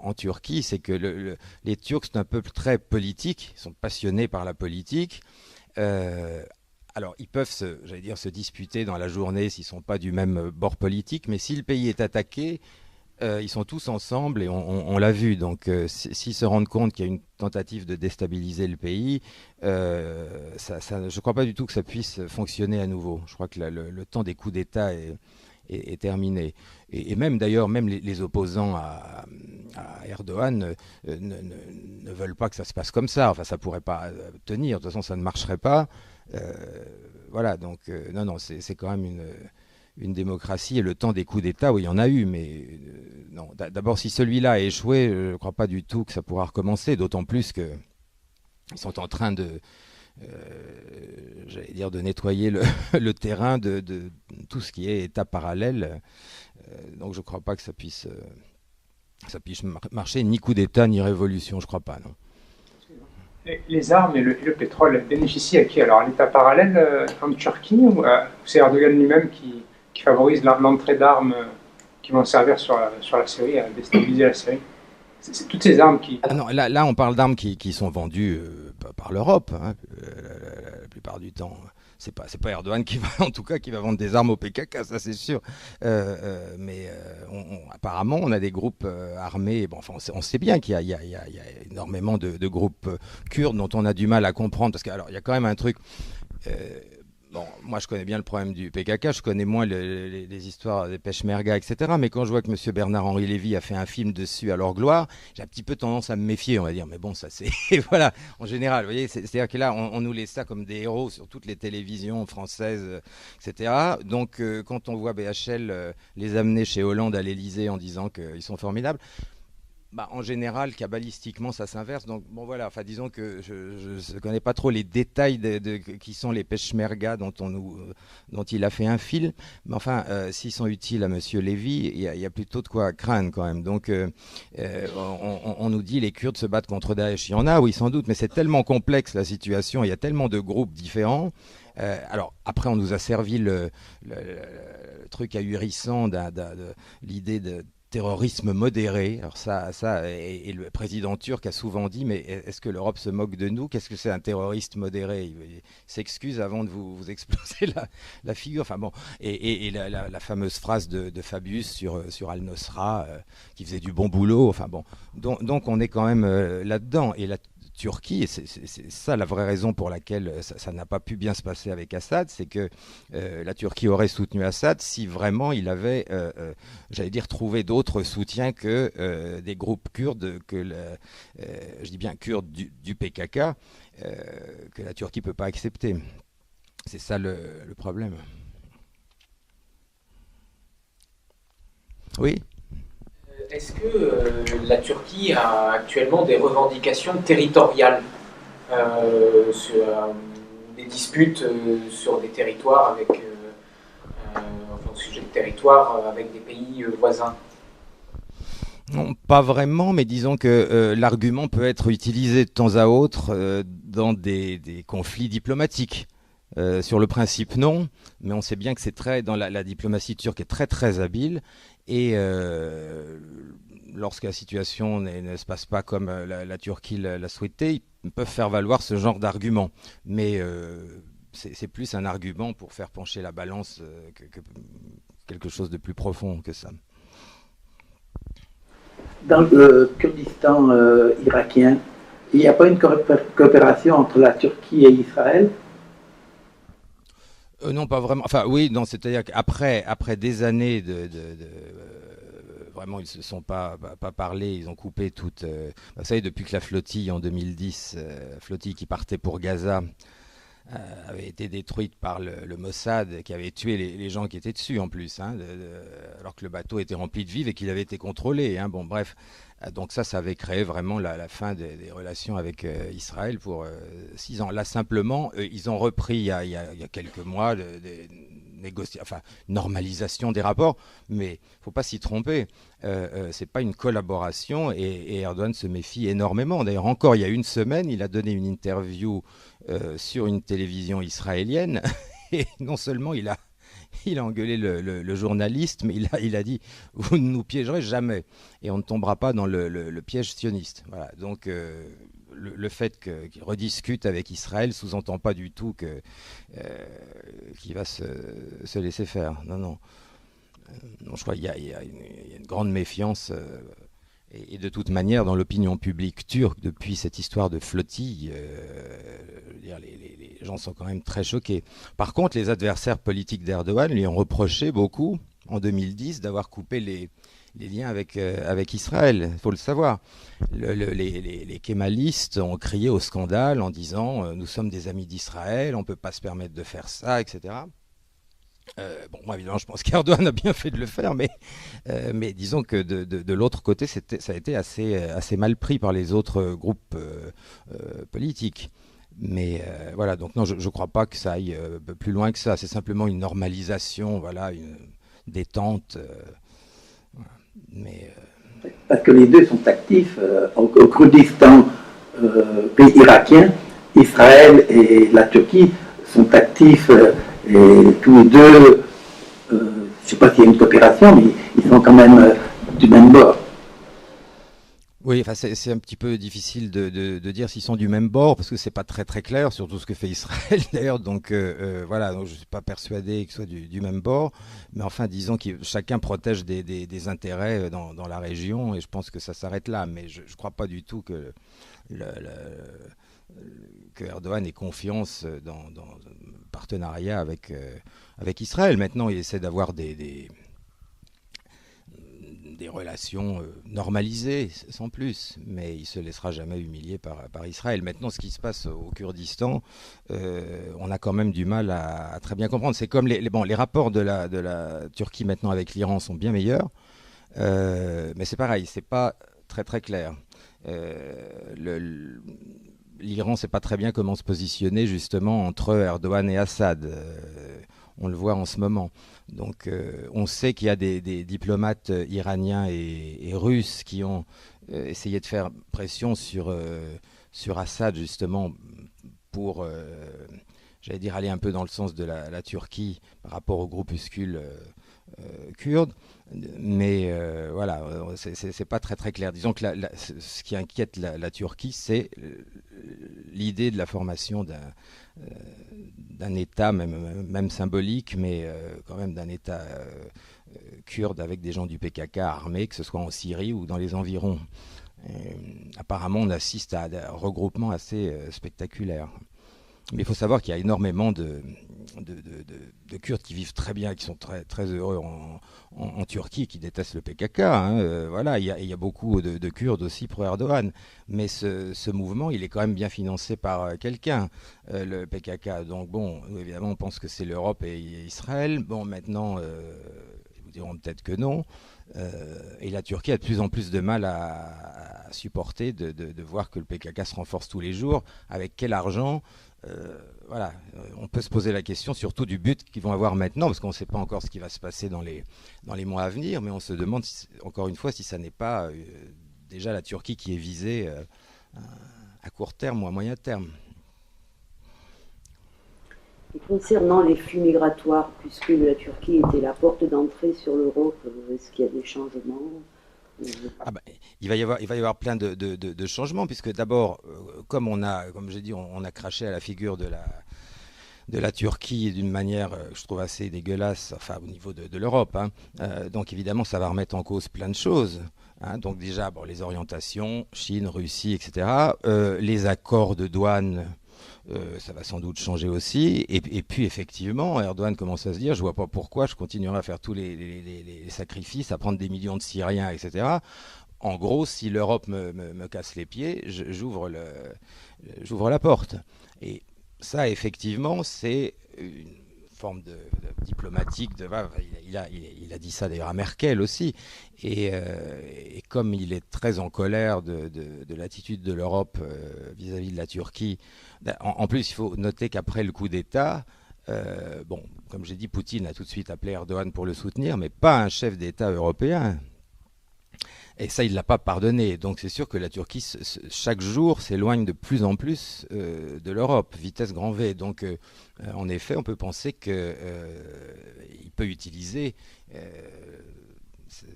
en Turquie, c'est que les Turcs, c'est un peuple très politique, ils sont passionnés par la politique. Alors, ils peuvent se disputer dans la journée s'ils ne sont pas du même bord politique, mais si le pays est attaqué, ils sont tous ensemble, et on l'a vu. Donc, s'ils se rendent compte qu'il y a une tentative de déstabiliser le pays, je ne crois pas du tout que ça puisse fonctionner à nouveau. Je crois que le temps des coups d'État est terminé. Et même d'ailleurs, même les opposants à Erdogan ne veulent pas que ça se passe comme ça. Enfin, ça ne pourrait pas tenir. De toute façon, ça ne marcherait pas. Voilà, donc non, c'est quand même une démocratie, et le temps des coups d'État, où il y en a eu, mais non. D'abord, si celui-là a échoué, je ne crois pas du tout que ça pourra recommencer, d'autant plus qu'ils sont en train de nettoyer le terrain de tout ce qui est État parallèle. Donc je ne crois pas que ça puisse marcher, ni coup d'État, ni révolution, je ne crois pas, non. Les armes et le pétrole bénéficient à qui? Alors, à l'État parallèle en Turquie, ou c'est Erdogan lui-même qui favorise l'entrée d'armes qui vont servir sur la Syrie, à déstabiliser la Syrie? C'est toutes ces armes qui... Ah non, là on parle d'armes qui sont vendues par l'Europe, hein, la plupart du temps. C'est pas Erdogan qui va vendre des armes au PKK, ça c'est sûr. Mais apparemment, on a des groupes armés. Bon, enfin, on sait bien qu'il y a énormément de groupes kurdes dont on a du mal à comprendre, parce qu'il y a quand même un truc. Bon, moi je connais bien le problème du PKK, je connais moins les histoires des Peshmerga, etc. Mais quand je vois que M. Bernard-Henri Lévy a fait un film dessus à leur gloire, j'ai un petit peu tendance à me méfier, on va dire. Mais bon, ça c'est... voilà, en général, vous voyez, c'est-à-dire que là, on nous laisse ça comme des héros sur toutes les télévisions françaises, etc. Donc, quand on voit BHL les amener chez Hollande à l'Élysée en disant qu'ils sont formidables, en général, cabalistiquement, ça s'inverse. Donc, bon, voilà. Enfin, disons que je ne connais pas trop les détails qui sont les Peshmerga dont il a fait un film. Mais enfin, s'ils sont utiles à M. Lévy, il y a plutôt de quoi craindre quand même. Donc, on nous dit les Kurdes se battent contre Daesh. Il y en a, oui, sans doute, mais c'est tellement complexe la situation. Il y a tellement de groupes différents. Alors, après, on nous a servi le truc ahurissant de l'idée de terrorisme modéré. Alors ça et le président turc a souvent dit, mais est-ce que l'Europe se moque de nous? Qu'est-ce que c'est un terroriste modéré? Il s'excuse avant de vous exploser la figure. Enfin bon, et la fameuse phrase de Fabius sur Al-Nosra qui faisait du bon boulot. Enfin bon, donc on est quand même là-dedans. Et la Turquie, et c'est ça la vraie raison pour laquelle ça n'a pas pu bien se passer avec Assad, c'est que la Turquie aurait soutenu Assad si vraiment il avait, j'allais dire, trouvé d'autres soutiens que des groupes kurdes, je dis bien kurdes du PKK, que la Turquie ne peut pas accepter. C'est ça le problème. Oui. Est-ce que la Turquie a actuellement des revendications territoriales sur des disputes sur des territoires avec, enfin, au sujet de territoires avec des pays voisins? Non, pas vraiment, mais disons que l'argument peut être utilisé de temps à autre dans des conflits diplomatiques. Sur le principe, non, mais on sait bien que c'est la diplomatie turque est très très habile, et lorsque la situation ne se passe pas comme la Turquie l'a souhaité, ils peuvent faire valoir ce genre d'argument. Mais c'est plus un argument pour faire pencher la balance que quelque chose de plus profond que ça. Dans le Kurdistan irakien, il n'y a pas une coopération entre la Turquie et Israël? Non, pas vraiment. Enfin, oui, non, c'est-à-dire qu'après des années vraiment, ils se sont pas parlé, ils ont coupé toute. Vous savez, depuis que la flottille en 2010, flottille qui partait pour Gaza, avait été détruite par le Mossad, qui avait tué les gens qui étaient dessus en plus, hein, alors que le bateau était rempli de vivres et qu'il avait été contrôlé. Hein, bon, bref. Donc ça avait créé vraiment la fin des relations avec Israël pour 6 ans. Là, simplement, ils ont repris il y a quelques mois des négociations, enfin, normalisation des rapports, mais il ne faut pas s'y tromper. C'est pas une collaboration, et Erdogan se méfie énormément. D'ailleurs, encore il y a une semaine, il a donné une interview sur une télévision israélienne, et non seulement il a engueulé le journaliste, mais il a dit « Vous ne nous piégerez jamais et on ne tombera pas dans le piège sioniste ». Voilà. Donc, le fait qu'il rediscute avec Israël sous-entend pas du tout qu'il va se laisser faire. Non, non. Non, je crois qu'il y a une grande méfiance. Et de toute manière, dans l'opinion publique turque, depuis cette histoire de flottille, les gens sont quand même très choqués. Par contre, les adversaires politiques d'Erdogan lui ont reproché beaucoup, en 2010, d'avoir coupé les liens avec Israël. Il faut le savoir. Les kémalistes ont crié au scandale en disant « Nous sommes des amis d'Israël, on ne peut pas se permettre de faire ça, etc. » Bon, moi, évidemment, je pense qu'Erdogan a bien fait de le faire, mais disons que de l'autre côté, ça a été assez mal pris par les autres groupes politiques. Mais voilà, donc non, je ne crois pas que ça aille plus loin que ça. C'est simplement une normalisation, voilà, une détente. Voilà. Mais, Parce que les deux sont actifs au Kurdistan, pays irakien, Israël et la Turquie sont actifs. Et tous les deux, je ne sais pas s'il y a une coopération, mais ils sont quand même du même bord. Oui, enfin, c'est un petit peu difficile de dire s'ils sont du même bord, parce que c'est pas très très clair, surtout ce que fait Israël d'ailleurs. Donc voilà, donc je suis pas persuadé qu'ils soient du même bord, mais enfin disons que chacun protège des intérêts dans la région, et je pense que ça s'arrête là. Mais je crois pas du tout que Erdogan ait confiance dans un partenariat avec Israël. Maintenant, il essaie d'avoir des relations normalisées, sans plus, mais il ne se laissera jamais humilier par Israël. Maintenant, ce qui se passe au Kurdistan, on a quand même du mal à très bien comprendre. C'est comme les rapports de la Turquie maintenant avec l'Iran sont bien meilleurs, mais c'est pareil, c'est pas très très clair. L'Iran ne sait pas très bien comment se positionner justement entre Erdogan et Assad. On le voit en ce moment. Donc on sait qu'il y a des diplomates iraniens et russes qui ont essayé de faire pression sur Assad justement pour, j'allais dire, aller un peu dans le sens de la Turquie par rapport au groupuscule kurde. Mais voilà, c'est pas très très clair. Disons que ce qui inquiète la Turquie, c'est l'idée de la formation d'un État, même symbolique, mais quand même d'un État kurde avec des gens du PKK armés, que ce soit en Syrie ou dans les environs. Apparemment, on assiste à un regroupement assez spectaculaire. Mais il faut savoir qu'il y a énormément de Kurdes qui vivent très bien, qui sont très, très heureux en Turquie, qui détestent le PKK. Voilà, il y a beaucoup de Kurdes aussi pro Erdogan. Mais ce mouvement, il est quand même bien financé par quelqu'un, le PKK. Donc bon, évidemment, on pense que c'est l'Europe et Israël. Bon, maintenant, ils vous diront peut-être que non. Et la Turquie a de plus en plus de mal à supporter de voir que le PKK se renforce tous les jours. Avec quel argent? Voilà, on peut se poser la question surtout du but qu'ils vont avoir maintenant, parce qu'on ne sait pas encore ce qui va se passer dans les mois à venir, mais on se demande encore une fois si ça n'est pas déjà la Turquie qui est visée à court terme ou à moyen terme. Et concernant les flux migratoires, puisque la Turquie était la porte d'entrée sur l'Europe, est-ce qu'il y a des changements? Il va y avoir plein de changements, puisque d'abord, comme j'ai dit, on a craché à la figure de la Turquie d'une manière, je trouve, assez dégueulasse, enfin au niveau de l'Europe. Donc évidemment, ça va remettre en cause plein de choses. Donc déjà, les orientations, Chine, Russie, etc. Les accords de douane. Ça va sans doute changer aussi. Et puis, effectivement, Erdogan commence à se dire, je vois pas pourquoi je continuerai à faire tous les sacrifices, à prendre des millions de Syriens, etc. En gros, si l'Europe me casse les pieds, j'ouvre la porte. Et ça, effectivement, c'est une forme de diplomatique. Il a dit ça d'ailleurs à Merkel aussi. Et comme il est très en colère de l'attitude de l'Europe vis-à-vis de la Turquie, en plus, il faut noter qu'après le coup d'État, comme j'ai dit, Poutine a tout de suite appelé Erdogan pour le soutenir, mais pas un chef d'État européen. Et ça, il ne l'a pas pardonné. Donc c'est sûr que la Turquie, chaque jour, s'éloigne de plus en plus de l'Europe, vitesse grand V. Donc en effet, on peut penser qu'il peut utiliser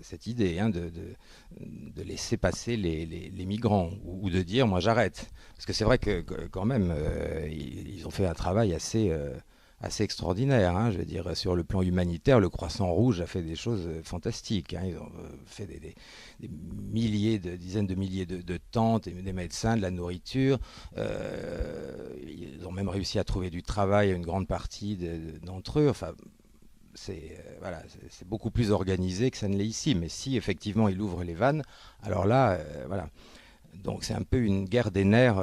cette idée de laisser passer les migrants, ou de dire, moi j'arrête. Parce que c'est vrai que quand même, ils ont fait un travail assez extraordinaire. Je veux dire, sur le plan humanitaire, le Croissant Rouge a fait des choses fantastiques. Ils ont fait des dizaines de milliers de tentes, des médecins, de la nourriture. Ils ont même réussi à trouver du travail à une grande partie d'entre eux. Enfin, c'est beaucoup plus organisé que ça ne l'est ici. Mais si effectivement il ouvre les vannes, alors là, voilà. Donc c'est un peu une guerre des nerfs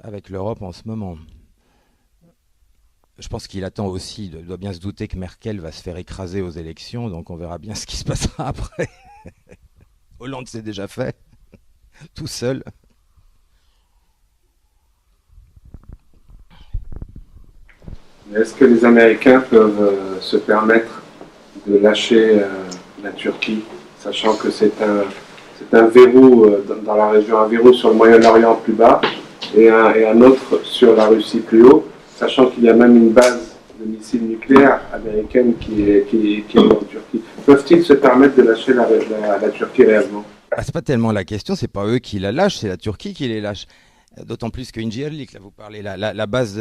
avec l'Europe en ce moment. Je pense qu'il attend aussi, il doit bien se douter que Merkel va se faire écraser aux élections, donc on verra bien ce qui se passera après. Hollande s'est déjà fait, tout seul. Mais est-ce que les Américains peuvent se permettre de lâcher la Turquie, sachant que c'est un verrou dans la région, un verrou sur le Moyen-Orient plus bas et un autre sur la Russie plus haut, sachant qu'il y a même une base de missiles nucléaires américaine qui est en Turquie. Peuvent-ils se permettre de lâcher la Turquie réellement? C'est pas tellement la question, c'est pas eux qui la lâchent, c'est la Turquie qui les lâche. D'autant plus que Incirlik, là vous parlez, la base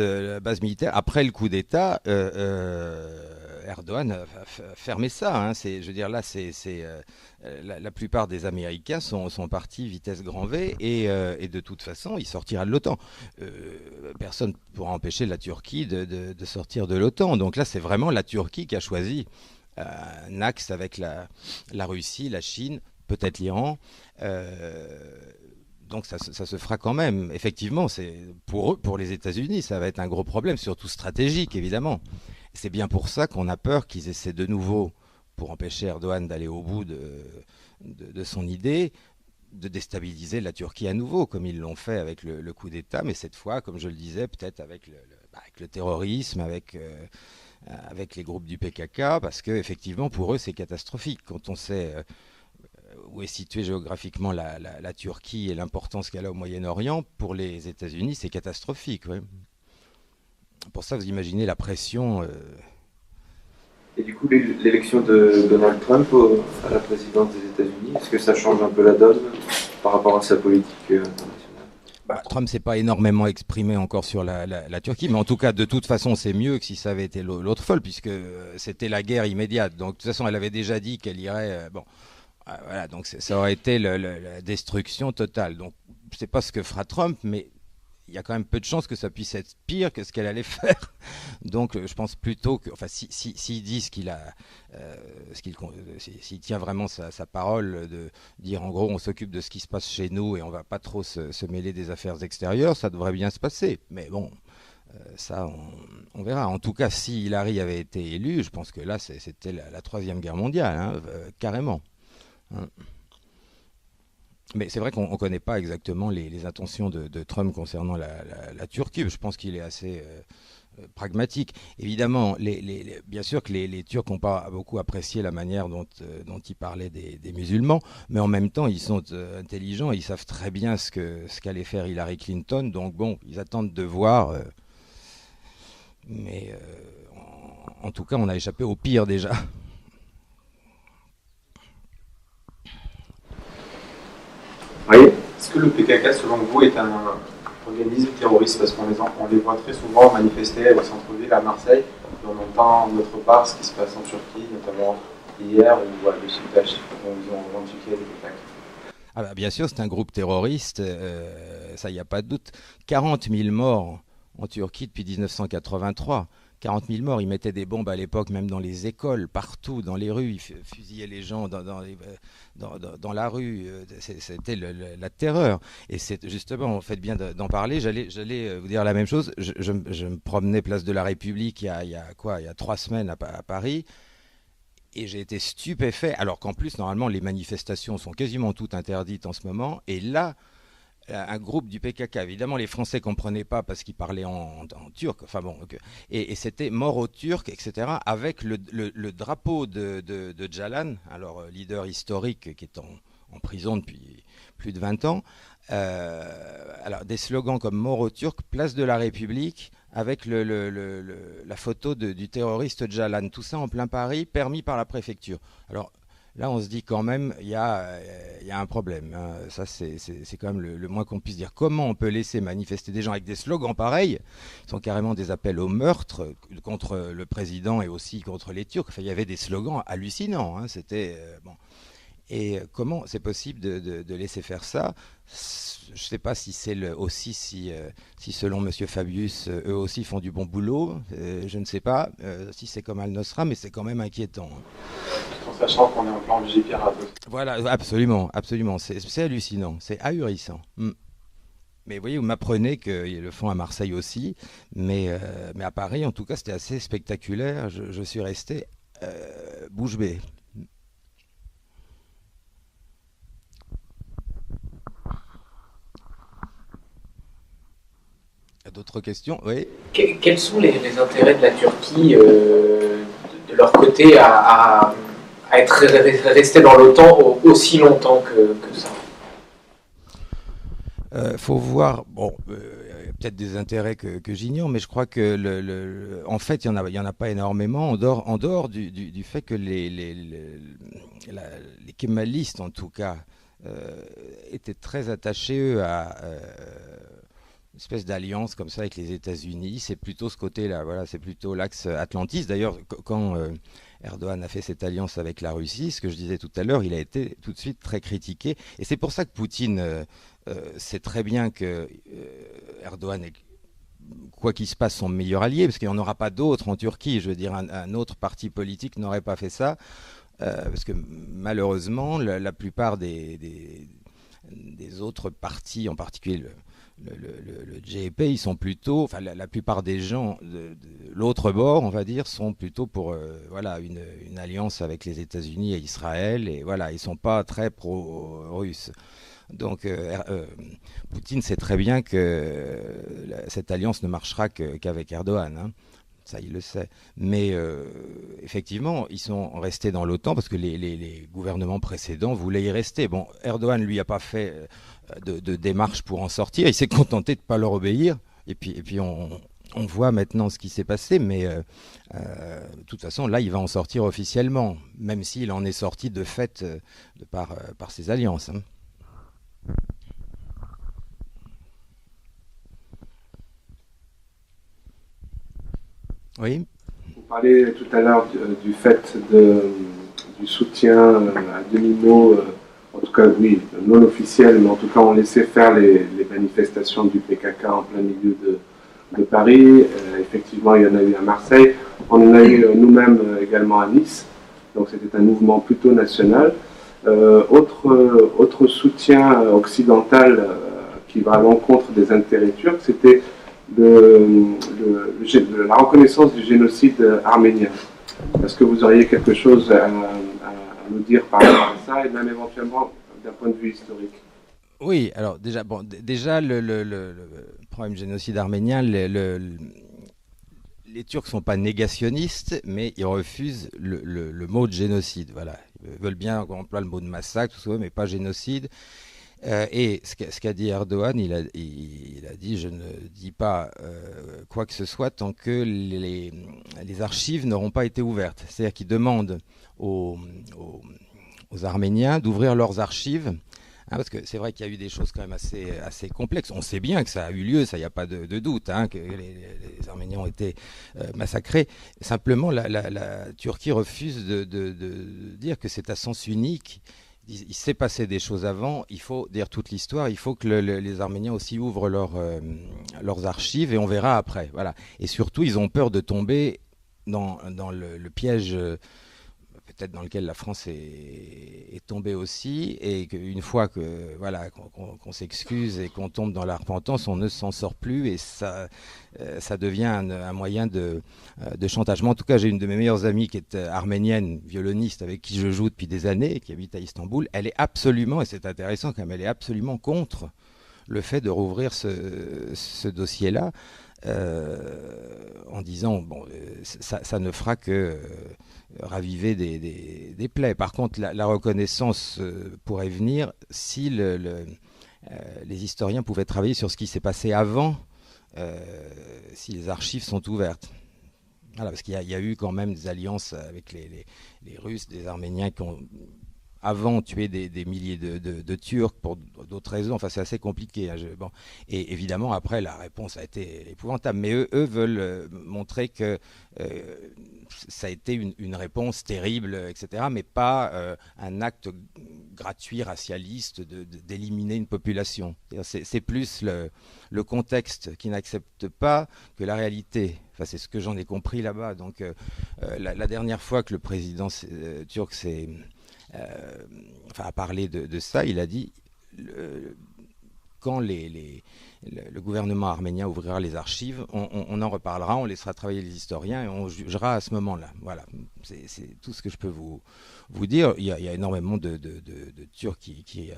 militaire, après le coup d'État, Erdogan a fermé ça. Je veux dire, là, la plupart des Américains sont partis vitesse grand V et de toute façon, il sortira de l'OTAN. Personne ne pourra empêcher la Turquie de sortir de l'OTAN. Donc là, c'est vraiment la Turquie qui a choisi un axe avec la Russie, la Chine, peut-être l'Iran. Donc ça se fera quand même. Effectivement, pour les États-Unis, ça va être un gros problème, surtout stratégique, évidemment. C'est bien pour ça qu'on a peur qu'ils essaient de nouveau, pour empêcher Erdogan d'aller au bout de son idée, de déstabiliser la Turquie à nouveau, comme ils l'ont fait avec le coup d'État, mais cette fois, comme je le disais, peut-être avec le terrorisme, avec les groupes du PKK, parce qu'effectivement, pour eux, c'est catastrophique. Quand on sait où est située géographiquement la Turquie et l'importance qu'elle a au Moyen-Orient, pour les États-Unis, c'est catastrophique. Ouais. Pour ça, vous imaginez la pression. Et du coup, l'élection de Donald Trump à la présidence des États-Unis, est-ce que ça change un peu la donne par rapport à sa politique internationale? Trump s'est pas énormément exprimé encore sur la Turquie, mais en tout cas, de toute façon, c'est mieux que si ça avait été l'autre folle, puisque c'était la guerre immédiate. Donc, de toute façon, elle avait déjà dit qu'elle irait. Voilà, donc ça aurait été la destruction totale. Donc, je ne sais pas ce que fera Trump, mais il y a quand même peu de chances que ça puisse être pire que ce qu'elle allait faire. Donc, je pense plutôt que, enfin, s'il dit s'il tient vraiment sa parole de dire en gros on s'occupe de ce qui se passe chez nous et on ne va pas trop se mêler des affaires extérieures, ça devrait bien se passer. Mais bon, ça, on verra. En tout cas, si Hillary avait été élue, je pense que là, c'était la Troisième Guerre mondiale, hein, carrément. Hein. Mais c'est vrai qu'on ne connaît pas exactement les intentions de Trump concernant la Turquie. Je pense qu'il est assez pragmatique. Évidemment, bien sûr que les Turcs n'ont pas beaucoup apprécié la manière dont il parlait des musulmans, mais en même temps, ils sont intelligents et ils savent très bien ce qu'allait faire Hillary Clinton. Donc bon, ils attendent de voir. Mais en tout cas, on a échappé au pire déjà. Oui. Est-ce que le PKK, selon vous, est un organisme terroriste? Parce qu'on les voit très souvent manifester au centre-ville à Marseille. Et on entend d'autre part ce qui se passe en Turquie, notamment hier, où le Beşiktaş, ils ont revendiqué des attaques. Ah bah bien sûr, c'est un groupe terroriste, ça, il n'y a pas de doute. 40 000 morts en Turquie depuis 1983. 40 000 morts, ils mettaient des bombes à l'époque, même dans les écoles, partout, dans les rues, ils fusillaient les gens dans la rue, c'était la terreur. Et c'est justement, vous faites bien d'en parler, j'allais vous dire la même chose, je me promenais place de la République il y a 3 semaines à Paris, et j'ai été stupéfait, alors qu'en plus, normalement, les manifestations sont quasiment toutes interdites en ce moment, et là, un groupe du PKK, évidemment les Français ne comprenaient pas parce qu'ils parlaient en turc, enfin bon, et c'était mort aux Turcs, etc., avec le drapeau de Öcalan, alors leader historique qui est en prison depuis plus de 20 ans, alors des slogans comme mort aux Turcs, place de la République, avec la photo du terroriste Öcalan, tout ça en plein Paris, permis par la préfecture. Alors, là, on se dit quand même, il y a un problème. Hein. Ça, c'est quand même le moins qu'on puisse dire. Comment on peut laisser manifester des gens avec des slogans pareils? Ils sont carrément des appels au meurtre contre le président et aussi contre les Turcs. Enfin, il y avait des slogans hallucinants. Hein. C'était bon. Et comment c'est possible de laisser faire ça? Je ne sais pas si c'est aussi si selon M. Fabius, eux aussi font du bon boulot. Je ne sais pas si c'est comme Al-Nosra, mais c'est quand même inquiétant. En sachant qu'on est en plan Vigipirate. Voilà, absolument, absolument. C'est hallucinant, c'est ahurissant. Mais vous voyez, vous m'apprenez qu'ils le font à Marseille aussi, mais à Paris, en tout cas, c'était assez spectaculaire. Je suis resté bouche bée. D'autres questions? Oui. Quels sont les intérêts de la Turquie de leur côté à être resté dans l'OTAN aussi longtemps que ça? Faut voir, bon, peut-être des intérêts que j'ignore, mais je crois que en fait, il y en a pas énormément en dehors du fait que les kémalistes, en tout cas, étaient très attachés eux, à une espèce d'alliance comme ça avec les États-Unis. C'est plutôt ce côté-là, voilà, c'est plutôt l'axe atlantiste. D'ailleurs, quand Erdogan a fait cette alliance avec la Russie, ce que je disais tout à l'heure, il a été tout de suite très critiqué. Et c'est pour ça que Poutine sait très bien que Erdogan est, quoi qu'il se passe, son meilleur allié, parce qu'il n'y en aura pas d'autres en Turquie. Je veux dire, un autre parti politique n'aurait pas fait ça, parce que malheureusement, la plupart des autres partis, en particulier le JEP, ils sont plutôt, enfin la plupart des gens de l'autre bord, on va dire, sont plutôt pour voilà une alliance avec les États-Unis et Israël, et voilà, ils sont pas très pro-russes. Donc Poutine sait très bien que cette alliance ne marchera qu'avec Erdogan. Hein. Ça, il le sait. Mais effectivement, ils sont restés dans l'OTAN parce que les gouvernements précédents voulaient y rester. Bon, Erdogan, lui, n'a pas fait de démarche pour en sortir. Il s'est contenté de ne pas leur obéir. Et puis on voit maintenant ce qui s'est passé. Mais de toute façon, là, il va en sortir officiellement, même s'il en est sorti de fait par ses alliances. Hein. Oui. Vous parliez tout à l'heure du fait de du soutien à demi-mot, en tout cas oui, non officiel, mais en tout cas on laissait faire les manifestations du PKK en plein milieu de Paris. Effectivement, il y en a eu à Marseille. On en a eu nous-mêmes également à Nice. Donc c'était un mouvement plutôt national. Autre soutien occidental qui va à l'encontre des intérêts turcs, c'était la reconnaissance du génocide arménien. Est-ce que vous auriez quelque chose à nous dire par rapport à ça, et même éventuellement d'un point de vue historique? Oui, alors déjà, le problème du génocide arménien, les Turcs ne sont pas négationnistes, mais ils refusent le mot de génocide. Voilà. Ils veulent bien qu'on emploie le mot de massacre, tout ça, mais pas génocide. Et ce qu'a dit Erdogan, il a dit « je ne dis pas quoi que ce soit tant que les archives n'auront pas été ouvertes ». C'est-à-dire qu'il demande aux Arméniens d'ouvrir leurs archives. Parce que c'est vrai qu'il y a eu des choses quand même assez complexes. On sait bien que ça a eu lieu, ça, il n'y a pas de doute, que les Arméniens ont été massacrés. Simplement, la Turquie refuse de dire que c'est à sens unique. Il s'est passé des choses avant, il faut dire toute l'histoire, il faut que les Arméniens aussi ouvrent leurs archives et on verra après. Voilà. Et surtout, ils ont peur de tomber dans le piège peut-être dans lequel la France est tombée aussi, et qu'une fois qu'on s'excuse et qu'on tombe dans la repentance, on ne s'en sort plus, et ça devient un moyen de chantage. Moi, en tout cas, j'ai une de mes meilleures amies qui est arménienne, violoniste, avec qui je joue depuis des années, qui habite à Istanbul. Elle est absolument, et c'est intéressant quand même, elle est absolument contre le fait de rouvrir ce dossier-là, en disant ça ne fera que raviver des plaies. Par contre, la reconnaissance pourrait venir si les historiens pouvaient travailler sur ce qui s'est passé avant, si les archives sont ouvertes. Voilà, parce qu'il y a eu quand même des alliances avec les Russes, des Arméniens qui ont avant tué des milliers de Turcs pour d'autres raisons. Enfin, c'est assez compliqué. Et évidemment, après, la réponse a été épouvantable. Mais eux veulent montrer que ça a été une réponse terrible, etc., mais pas un acte gratuit, racialiste, d'éliminer une population. C'est plus le contexte qui n'accepte pas que la réalité. Enfin, c'est ce que j'en ai compris là-bas. Donc, la dernière fois que le président turc a parlé de ça, il a dit quand le gouvernement arménien ouvrira les archives, on en reparlera, on laissera travailler les historiens et on jugera à ce moment-là. Voilà, c'est tout ce que je peux vous dire. Il y a énormément de Turcs qui il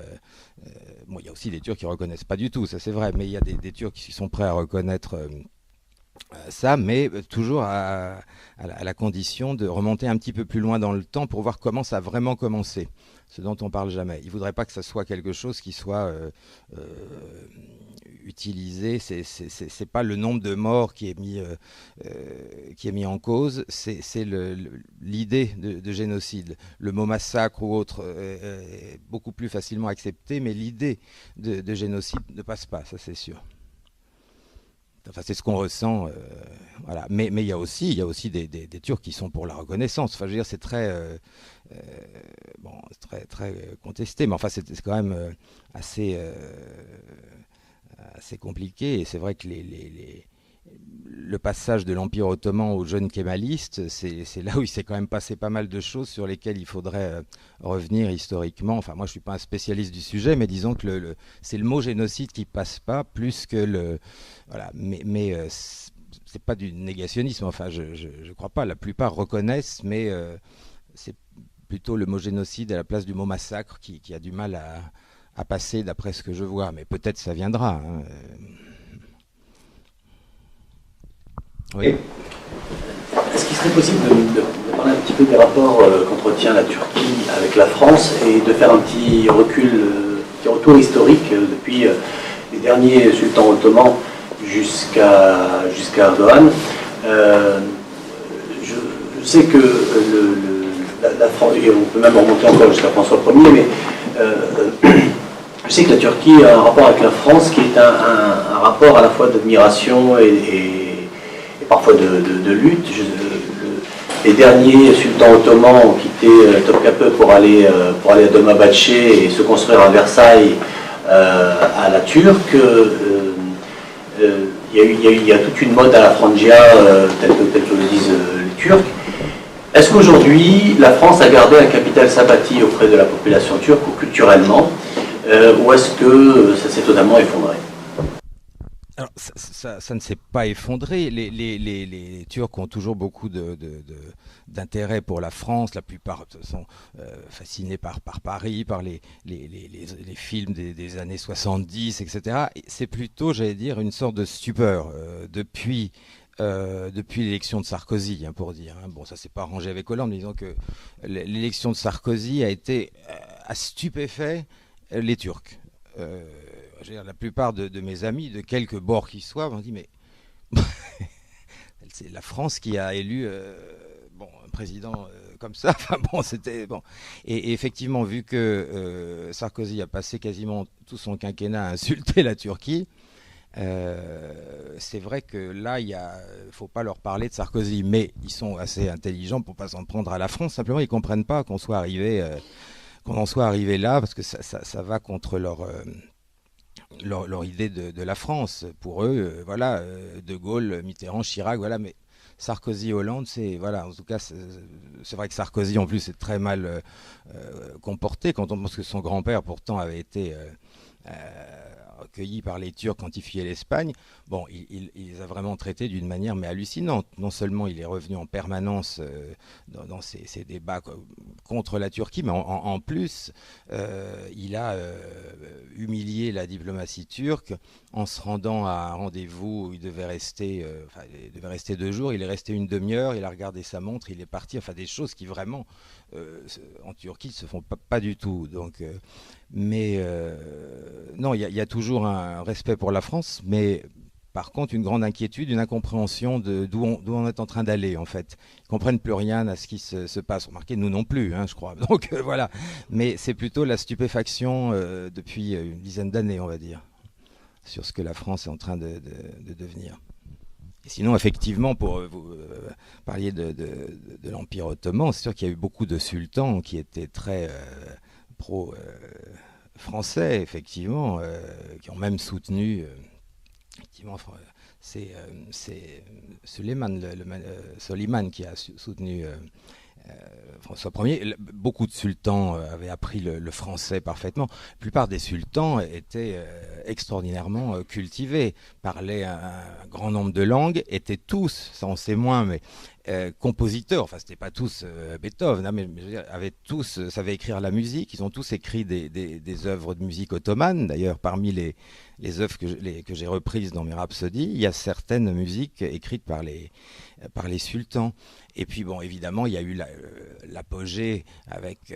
y a aussi des Turcs qui ne reconnaissent pas du tout, ça c'est vrai, mais il y a des Turcs qui sont prêts à reconnaître ça, mais toujours à la condition de remonter un petit peu plus loin dans le temps pour voir comment ça a vraiment commencé, ce dont on parle jamais. Il ne voudrait pas que ça soit quelque chose qui soit utilisé. C'est pas le nombre de morts qui est mis en cause, c'est l'idée de génocide. Le mot massacre ou autre est beaucoup plus facilement accepté, mais l'idée de génocide ne passe pas, ça c'est sûr. Enfin, c'est ce qu'on ressent, voilà. Mais il y a aussi des Turcs qui sont pour la reconnaissance. Enfin, je veux dire, c'est très contesté, mais enfin, c'est quand même assez compliqué. Et c'est vrai que le passage de l'Empire ottoman aux jeunes kémalistes, c'est là où il s'est quand même passé pas mal de choses sur lesquelles il faudrait revenir historiquement. Enfin, moi, je suis pas un spécialiste du sujet, mais disons que c'est le mot génocide qui passe pas plus que voilà. Mais c'est pas du négationnisme. Enfin, je crois pas. La plupart reconnaissent, mais c'est plutôt le mot génocide à la place du mot massacre qui a du mal à passer, d'après ce que je vois. Mais peut-être ça viendra. Oui. Est-ce qu'il serait possible de parler un petit peu des rapports qu'entretient la Turquie avec la France et de faire un petit retour historique depuis les derniers sultans ottomans jusqu'à Erdogan. Je sais que la France, et on peut même remonter encore jusqu'à François Ier, mais je sais que la Turquie a un rapport avec la France qui est un rapport à la fois d'admiration et parfois de lutte. les derniers sultans ottomans ont quitté Topkapı pour aller à Dolmabahçe et se construire à Versailles à la turque. Il y a toute une mode à la frangia, telle que le disent les Turcs. Est-ce qu'aujourd'hui, la France a gardé un capital sympathie auprès de la population turque ou culturellement, ou est-ce que ça s'est totalement effondré? Alors, ça ne s'est pas effondré. Les Turcs ont toujours beaucoup d'intérêt pour la France. La plupart sont fascinés par Paris, par les films des années 70, etc. Et c'est plutôt, j'allais dire, une sorte de stupeur depuis l'élection de Sarkozy, pour dire. Bon, ça s'est pas arrangé avec Hollande, mais disons que l'élection de Sarkozy a stupéfait les Turcs. La plupart de mes amis, de quelque bord qu'ils soient, m'ont dit mais c'est la France qui a élu un président comme ça. Enfin bon, c'était bon. Et effectivement, vu que Sarkozy a passé quasiment tout son quinquennat à insulter la Turquie, c'est vrai que là, faut pas leur parler de Sarkozy, mais ils sont assez intelligents pour pas s'en prendre à la France. Simplement, ils comprennent pas qu'on en soit arrivé là, parce que ça va contre leur idée de la France. Pour eux, voilà, De Gaulle, Mitterrand, Chirac, voilà, mais Sarkozy, Hollande, en tout cas, c'est vrai que Sarkozy, en plus, est très mal comporté, quand on pense que son grand-père, pourtant, avait été accueilli par les Turcs quand il fuyait l'Espagne. Bon, il les a vraiment traités d'une manière mais hallucinante. Non seulement il est revenu en permanence dans ces débats contre la Turquie, mais en plus, il a humilié la diplomatie turque en se rendant à un rendez-vous où il devait rester 2 jours. Il est resté une demi-heure, il a regardé sa montre, il est parti. Enfin, des choses qui vraiment, en Turquie, ne se font pas du tout. Donc, non, il y a toujours un respect pour la France, mais par contre une grande inquiétude, une incompréhension d'où on est en train d'aller en fait. Ils ne comprennent plus rien à ce qui se passe. Remarquez, nous non plus, je crois. Donc voilà. Mais c'est plutôt la stupéfaction depuis une dizaine d'années, on va dire, sur ce que la France est en train de devenir. Et sinon, effectivement, pour vous parliez de l'Empire ottoman, c'est sûr qu'il y a eu beaucoup de sultans qui étaient très pro-français, effectivement, qui ont même soutenu, effectivement, c'est Soliman qui a soutenu François Ier. Beaucoup de sultans avaient appris le français parfaitement. La plupart des sultans étaient extraordinairement cultivés, parlaient un grand nombre de langues, étaient tous, ça on sait moins, mais compositeurs. Enfin, c'était pas tous Beethoven, mais je veux dire, savaient écrire la musique. Ils ont tous écrit des œuvres de musique ottomane. D'ailleurs, parmi les œuvres que j'ai reprises dans mes rhapsodies, il y a certaines musiques écrites par les sultans. Et puis, bon, évidemment, il y a eu l'apogée avec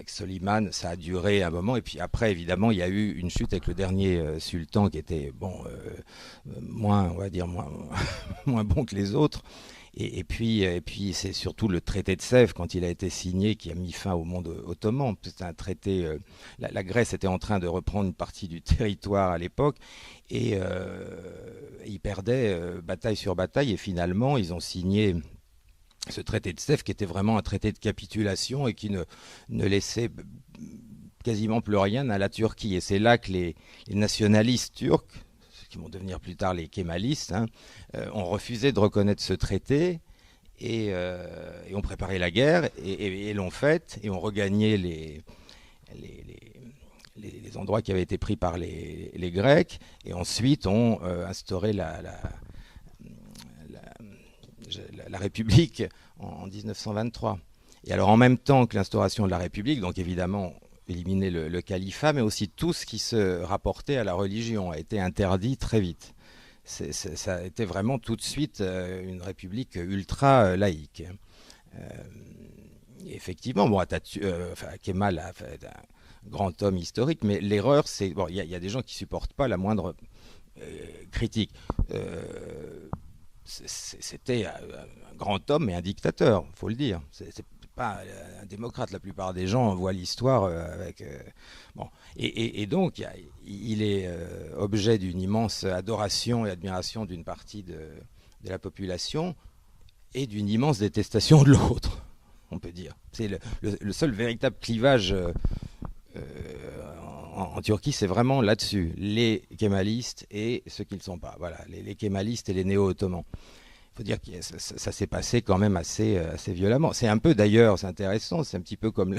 Soliman. Ça a duré un moment. Et puis après, évidemment, il y a eu une chute avec le dernier sultan qui était, moins, on va dire, moins bon que les autres. Et puis c'est surtout le traité de Sèvres, quand il a été signé, qui a mis fin au monde ottoman. C'était un traité. La Grèce était en train de reprendre une partie du territoire à l'époque, et ils perdaient bataille sur bataille. Et finalement, ils ont signé ce traité de Sèvres, qui était vraiment un traité de capitulation et qui ne laissait quasiment plus rien à la Turquie. Et c'est là que les nationalistes turcs, qui vont devenir plus tard les kémalistes, ont refusé de reconnaître ce traité et ont préparé la guerre et l'ont faite, et ont regagné les endroits qui avaient été pris par les Grecs, et ensuite ont instauré la République en 1923. Et alors, en même temps que l'instauration de la République, donc évidemment éliminer le califat, mais aussi tout ce qui se rapportait à la religion a été interdit très vite. Ça a été vraiment tout de suite une république ultra laïque. Et effectivement, Kemal a fait un grand homme historique, mais l'erreur, c'est... Bon, il y a des gens qui ne supportent pas la moindre critique. C'était un grand homme et un dictateur, il faut le dire. C'est pas un démocrate. La plupart des gens voient l'histoire avec... Et donc, il est objet d'une immense adoration et admiration d'une partie de la population. et d'une immense détestation de l'autre, on peut dire. C'est le seul véritable clivage en Turquie, c'est vraiment là-dessus, les kémalistes et ceux qui ne le sont pas. Voilà, les kémalistes et les néo-ottomans. Il faut dire que ça s'est passé quand même assez violemment. C'est un peu d'ailleurs, c'est intéressant, c'est un petit peu comme,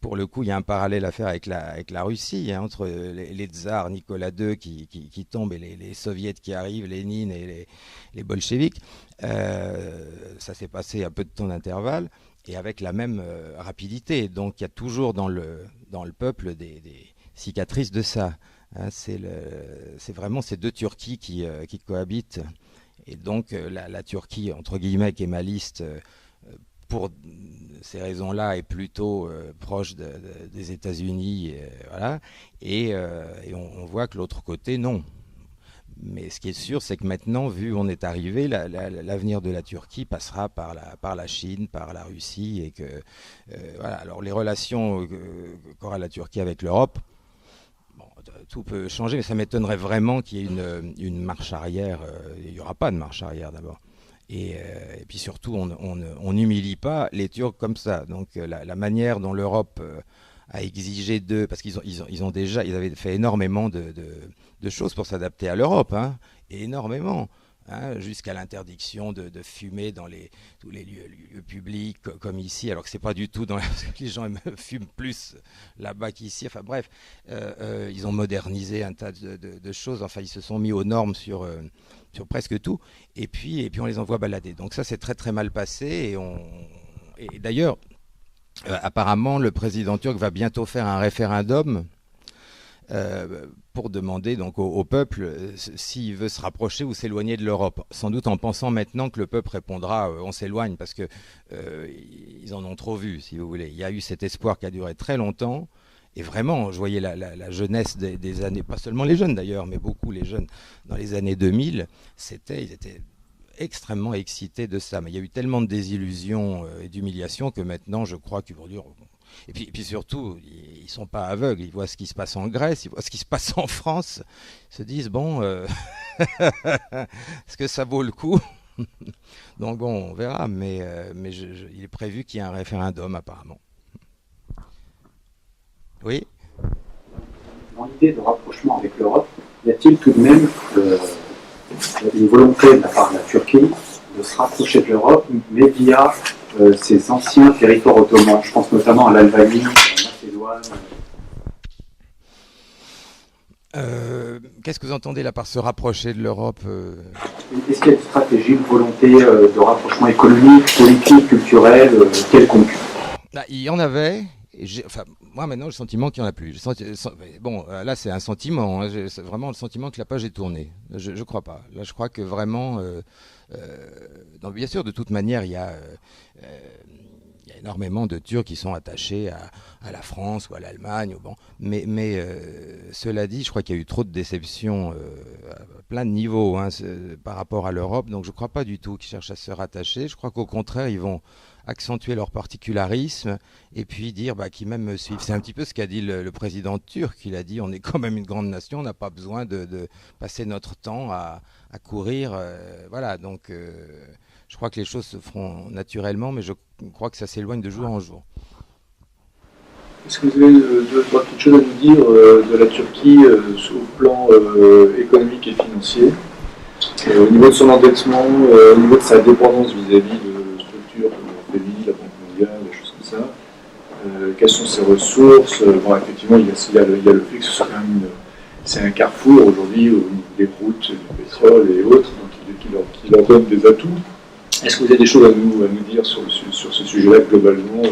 pour le coup, il y a un parallèle à faire avec la Russie, hein, entre les tsars Nicolas II qui tombent et les soviets qui arrivent, Lénine et les bolcheviks. Ça s'est passé à peu de temps d'intervalle et avec la même rapidité. Donc il y a toujours dans le peuple des cicatrices de ça. Hein, c'est vraiment ces deux Turquies qui cohabitent. Et donc la Turquie, entre guillemets, kémaliste, pour ces raisons-là, est plutôt proche des États-Unis. Voilà. Et on voit que l'autre côté, non. Mais ce qui est sûr, c'est que maintenant, vu où on est arrivé, l'avenir de la Turquie passera par la Chine, par la Russie. Et que, voilà. Alors les relations qu'aura la Turquie avec l'Europe, tout peut changer, mais ça m'étonnerait vraiment qu'il y ait une marche arrière. Il n'y aura pas de marche arrière d'abord. Et puis surtout, on n'humilie pas les Turcs comme ça. Donc la manière dont l'Europe a exigé d'eux, parce qu'ils avaient fait énormément de choses pour s'adapter à l'Europe, hein, énormément. Hein, jusqu'à l'interdiction de fumer dans tous les lieux publics comme ici, alors que c'est pas du tout parce que les gens fument plus là-bas qu'ici. Enfin bref, ils ont modernisé un tas de choses. Enfin, ils se sont mis aux normes sur presque tout. Et puis on les envoie balader. Donc ça, c'est très très mal passé. Et d'ailleurs, apparemment, le président turc va bientôt faire un référendum. Pour demander donc au peuple s'il veut se rapprocher ou s'éloigner de l'Europe, sans doute en pensant maintenant que le peuple répondra on s'éloigne parce que ils en ont trop vu, si vous voulez. Il y a eu cet espoir qui a duré très longtemps et vraiment je voyais la jeunesse des années, pas seulement les jeunes d'ailleurs, mais beaucoup les jeunes dans les années 2000, ils étaient extrêmement excités de ça, mais il y a eu tellement de désillusions et d'humiliations que maintenant je crois qu'ils vont dire. Et puis surtout, ils ne sont pas aveugles, ils voient ce qui se passe en Grèce, ils voient ce qui se passe en France, ils se disent, bon, est-ce que ça vaut le coup? Donc bon, on verra, mais il est prévu qu'il y ait un référendum apparemment. Oui? Dans l'idée de rapprochement avec l'Europe, y a-t-il tout de même une volonté de la part de la Turquie de se rapprocher de l'Europe, mais via ces anciens territoires ottomans? Je pense notamment à l'Albanie, à la Macédoine. Qu'est-ce que vous entendez là par se rapprocher de l'Europe? Est-ce qu'il y a une stratégie, une volonté de rapprochement économique, politique, culturel, quelconque? Il y en avait. Moi maintenant, le sentiment qu'il n'y en a plus. Bon, là c'est un sentiment. Hein, c'est vraiment le sentiment que la page est tournée. Je ne crois pas. Là, je crois que vraiment. Bien sûr, de toute manière, il y a énormément de Turcs qui sont attachés à la France ou à l'Allemagne. Bon. Mais cela dit, je crois qu'il y a eu trop de déceptions à plein de niveaux par rapport à l'Europe. Donc je ne crois pas du tout qu'ils cherchent à se rattacher. Je crois qu'au contraire, ils vont accentuer leur particularisme et puis dire qu'ils même me suivent. C'est un petit peu ce qu'a dit le président turc. Il a dit on est quand même une grande nation, on n'a pas besoin de passer notre temps à courir. Voilà, donc je crois que les choses se feront naturellement, mais je crois que ça s'éloigne de jour en jour. Est-ce que vous avez deux, trois petites choses à nous dire de la Turquie sur le plan économique et financier, au niveau de son endettement, au niveau de sa dépendance vis-à-vis de structures comme le FMI, la Banque mondiale, des choses comme ça? Quelles sont ses ressources? Bon, effectivement, il y a le fait que ce soit quand même c'est un carrefour aujourd'hui au niveau des routes, du pétrole et autres, donc qui leur donne des atouts. Est-ce que vous avez des choses à nous dire sur ce sujet-là globalement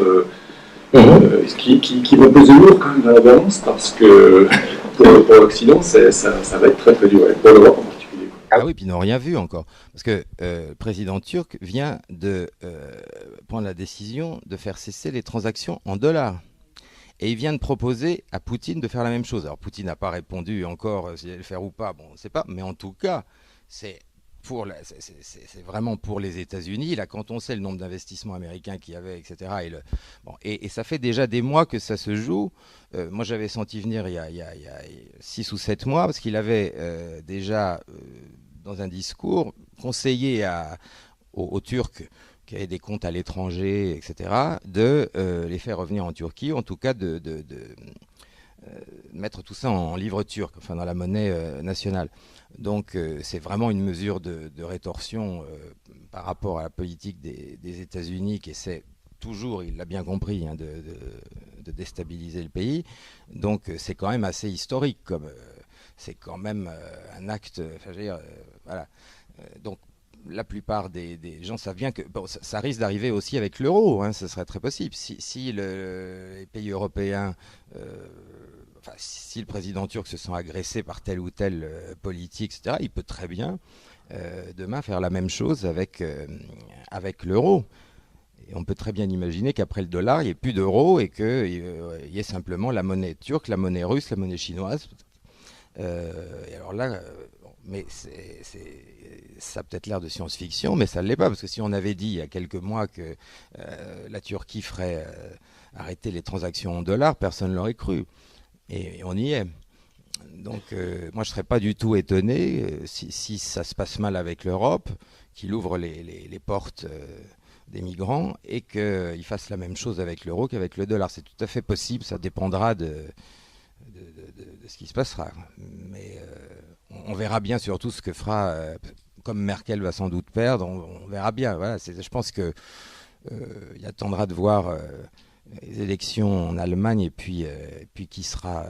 qui va peser lourd quand même dans la balance, parce que pour l'Occident, ça va être très très dur, et pour l'Europe en particulier. Ah oui, puis ils n'ont rien vu encore. Parce que le président turc vient de prendre la décision de faire cesser les transactions en dollars. Et il vient de proposer à Poutine de faire la même chose. Alors Poutine n'a pas répondu encore s'il allait le faire ou pas, bon, on ne sait pas. Mais en tout cas, c'est vraiment pour les États-Unis. Là, quand on sait le nombre d'investissements américains qu'il y avait, etc. Et ça fait déjà des mois que ça se joue. Moi, j'avais senti venir il y a 6 ou 7 mois, parce qu'il avait déjà, dans un discours, conseillé aux Turcs qui avaient des comptes à l'étranger, etc., de les faire revenir en Turquie, en tout cas de mettre tout ça en livre turc, enfin dans la monnaie nationale. Donc c'est vraiment une mesure de rétorsion par rapport à la politique des États-Unis qui essaie toujours, il l'a bien compris, hein, de déstabiliser le pays. Donc c'est quand même assez historique, c'est quand même un acte, enfin, je veux dire, voilà. Donc la plupart des gens savent bien que ça risque d'arriver aussi avec l'euro, hein, ce serait très possible. Si les pays européens, si le président turc se sent agressé par tel ou tel politique, etc., il peut très bien demain faire la même chose avec l'euro. Et on peut très bien imaginer qu'après le dollar, il n'y ait plus d'euros et qu'il y ait simplement la monnaie turque, la monnaie russe, la monnaie chinoise. Et alors là, mais ça a peut-être l'air de science-fiction, mais ça ne l'est pas, parce que si on avait dit il y a quelques mois que la Turquie ferait arrêter les transactions en dollars, personne ne l'aurait cru. Et on y est. Donc moi je ne serais pas du tout étonné si ça se passe mal avec l'Europe, qu'il ouvre les portes des migrants et qu'il fasse la même chose avec l'euro qu'avec le dollar. C'est tout à fait possible, ça dépendra de ce qui se passera. Mais on verra bien surtout ce que fera, comme Merkel va sans doute perdre, on verra bien. Voilà, je pense qu'il attendra de voir les élections en Allemagne et puis qui sera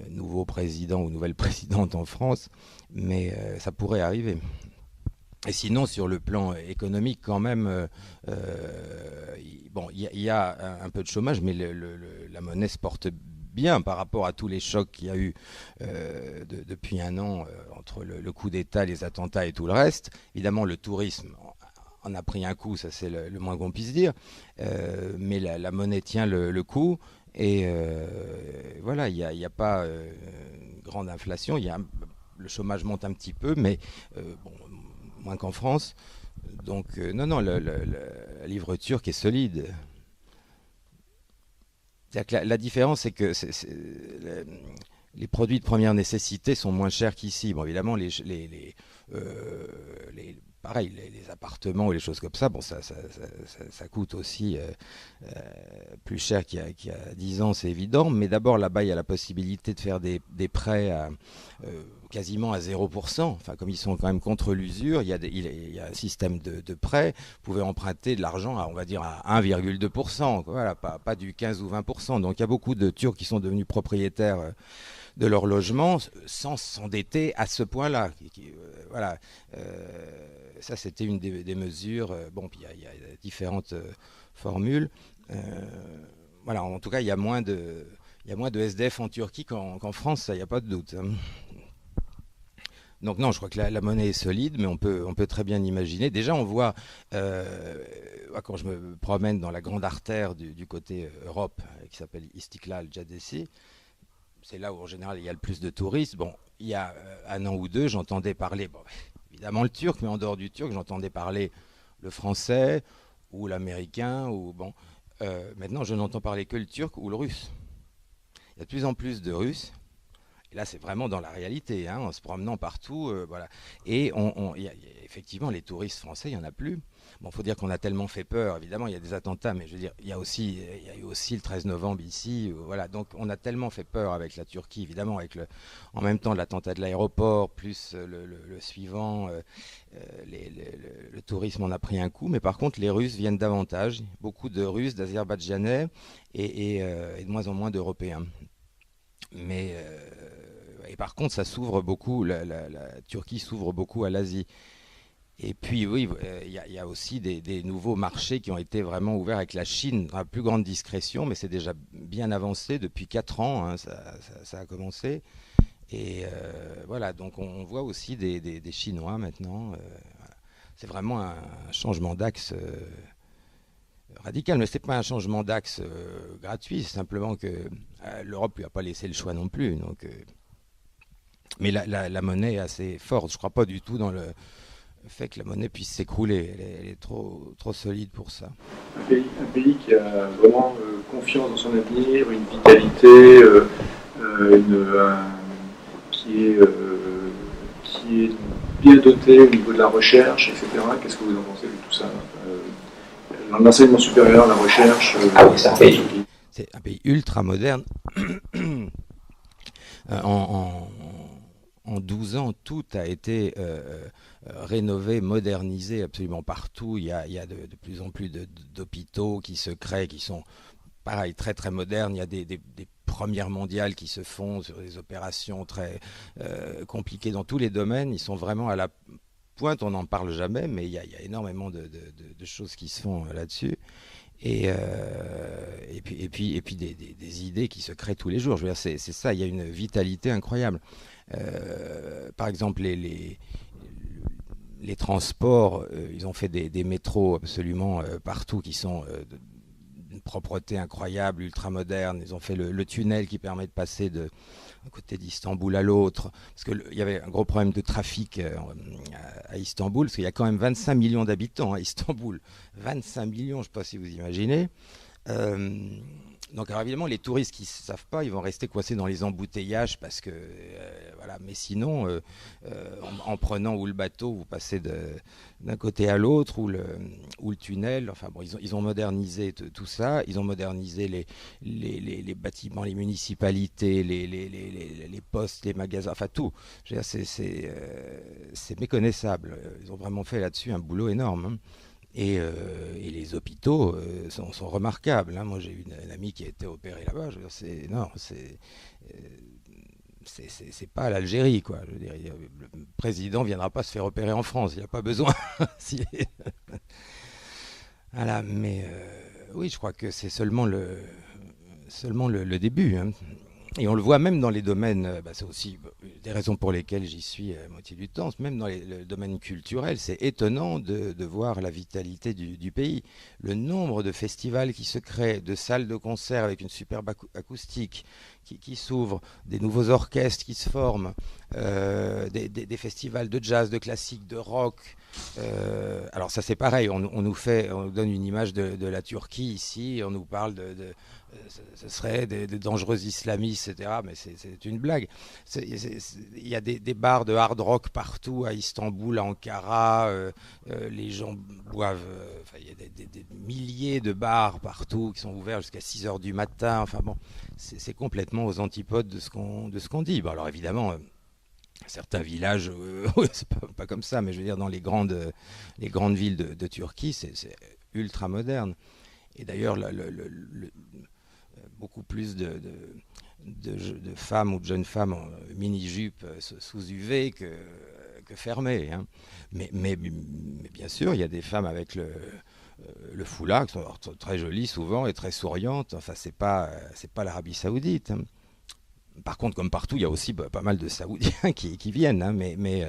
nouveau président ou nouvelle présidente en France. Mais ça pourrait arriver. Et sinon, sur le plan économique, quand même, il y a un peu de chômage, mais la monnaie se porte bien par rapport à tous les chocs qu'il y a eu depuis un an entre le coup d'État, les attentats et tout le reste. Évidemment, le tourisme en a pris un coup, ça c'est le moins qu'on puisse dire, mais la monnaie tient le coup. Et voilà, il n'y a pas grande inflation, le chômage monte un petit peu, mais moins qu'en France. Donc non, le livre turc est solide. C'est-à-dire que la différence, c'est que les produits de première nécessité sont moins chers qu'ici. Bon, évidemment, les appartements ou les choses comme ça, bon, ça coûte aussi plus cher qu'il y a 10 ans, c'est évident. Mais d'abord, là-bas, il y a la possibilité de faire des prêts quasiment à 0%. Enfin, comme ils sont quand même contre l'usure, il y a un système de prêts. Vous pouvez emprunter de l'argent on va dire, à 1,2%. Voilà, pas du 15 ou 20%. Donc, il y a beaucoup de Turcs qui sont devenus propriétaires de leur logement sans s'endetter à ce point-là. Voilà. Ça, c'était une des mesures. Bon, puis il y a différentes formules. Voilà, en tout cas, il y a moins de SDF en Turquie qu'en France, ça, il n'y a pas de doute. Donc non, je crois que la monnaie est solide, mais on peut très bien imaginer. Déjà, on voit, quand je me promène dans la grande artère du côté Europe, qui s'appelle Istiklal Caddesi, c'est là où en général il y a le plus de touristes. Bon, il y a un an ou deux, j'entendais parler, évidemment le turc, mais en dehors du turc, j'entendais parler le français ou l'américain. Maintenant, je n'entends parler que le turc ou le russe. Il y a de plus en plus de Russes. Et là, c'est vraiment dans la réalité, hein, en se promenant partout, voilà. Et effectivement, les touristes français, il n'y en a plus. Bon, il faut dire qu'on a tellement fait peur. Évidemment, il y a des attentats, mais je veux dire, il y a eu aussi le 13 novembre ici, voilà. Donc, on a tellement fait peur avec la Turquie, évidemment, en même temps l'attentat de l'aéroport, plus le suivant, le tourisme en a pris un coup. Mais par contre, les Russes viennent davantage. Beaucoup de Russes, d'Azerbaïdjanais et de moins en moins d'Européens. Mais et par contre, ça s'ouvre beaucoup. La Turquie s'ouvre beaucoup à l'Asie. Et puis oui, il y a aussi des nouveaux marchés qui ont été vraiment ouverts avec la Chine à plus grande discrétion, mais c'est déjà bien avancé depuis 4 ans. Hein, ça a commencé. Et voilà, donc on voit aussi des Chinois maintenant. Voilà. C'est vraiment un changement d'axe. Radical, mais c'est pas un changement d'axe gratuit, c'est simplement que l'Europe lui a pas laissé le choix non plus. Donc, mais la monnaie est assez forte. Je crois pas du tout dans le fait que la monnaie puisse s'écrouler. Elle est trop solide pour ça. Un pays qui a vraiment confiance dans son avenir, une vitalité, qui est bien doté au niveau de la recherche, etc. Qu'est-ce que vous en pensez de tout ça? L'enseignement supérieur, la recherche. Ah oui, c'est un pays ultra moderne. En 12 ans, tout a été rénové, modernisé absolument partout. Il y a de plus en plus d'hôpitaux qui se créent, qui sont pareil, très très modernes. Il y a des premières mondiales qui se font sur des opérations très compliquées dans tous les domaines. Ils sont vraiment à la pointe, on n'en parle jamais, mais il y a énormément de choses qui se font là-dessus. Et puis des idées qui se créent tous les jours. Je veux dire, c'est ça, il y a une vitalité incroyable. Par exemple, les transports, ils ont fait des métros absolument partout qui sont d'une propreté incroyable, ultra moderne. Ils ont fait le tunnel qui permet de passer d'un côté d'Istanbul à l'autre. Parce qu'il y avait un gros problème de trafic à Istanbul, parce qu'il y a quand même 25 millions d'habitants à Istanbul. 25 millions, je ne sais pas si vous imaginez. Donc alors évidemment, les touristes qui ne savent pas, ils vont rester coincés dans les embouteillages parce que voilà. Mais sinon, en prenant ou le bateau, vous passez d'un côté à l'autre ou le tunnel. Enfin bon, ils ont modernisé tout ça. Ils ont modernisé les bâtiments, les municipalités, les postes, les magasins. Enfin tout. Je veux dire, c'est méconnaissable. Ils ont vraiment fait là-dessus un boulot énorme. Hein. Et les hôpitaux sont remarquables. Hein. Moi, j'ai eu une amie qui a été opérée là-bas. C'est pas l'Algérie, quoi. Je veux dire, le président viendra pas se faire opérer en France. Il n'y a pas besoin. Voilà, mais oui, je crois que c'est seulement le début. Hein. Et on le voit même dans les domaines, c'est aussi des raisons pour lesquelles j'y suis à moitié du temps, même dans le domaine culturel, c'est étonnant de voir la vitalité du pays. Le nombre de festivals qui se créent, de salles de concert avec une superbe acoustique qui s'ouvrent, des nouveaux orchestres qui se forment, des festivals de jazz, de classique, de rock. Alors ça c'est pareil, on nous donne une image de la Turquie ici, on nous parle ce serait des dangereux islamistes, etc. Mais c'est une blague. Il y a des bars de hard rock partout, à Istanbul, à Ankara. Les gens boivent. Il y a des milliers de bars partout qui sont ouverts jusqu'à 6 h du matin. Enfin bon, c'est complètement aux antipodes de ce qu'on dit. Bon, alors évidemment. Certains villages, c'est pas comme ça, mais je veux dire, dans les grandes villes de Turquie, c'est ultra moderne. Et d'ailleurs, beaucoup plus de femmes ou de jeunes femmes en mini-jupe sous UV que fermées. Hein. Mais bien sûr, il y a des femmes avec le foulard qui sont très jolies souvent et très souriantes. Enfin, c'est pas l'Arabie Saoudite. Hein. Par contre, comme partout, il y a aussi pas mal de Saoudiens qui viennent. Hein, mais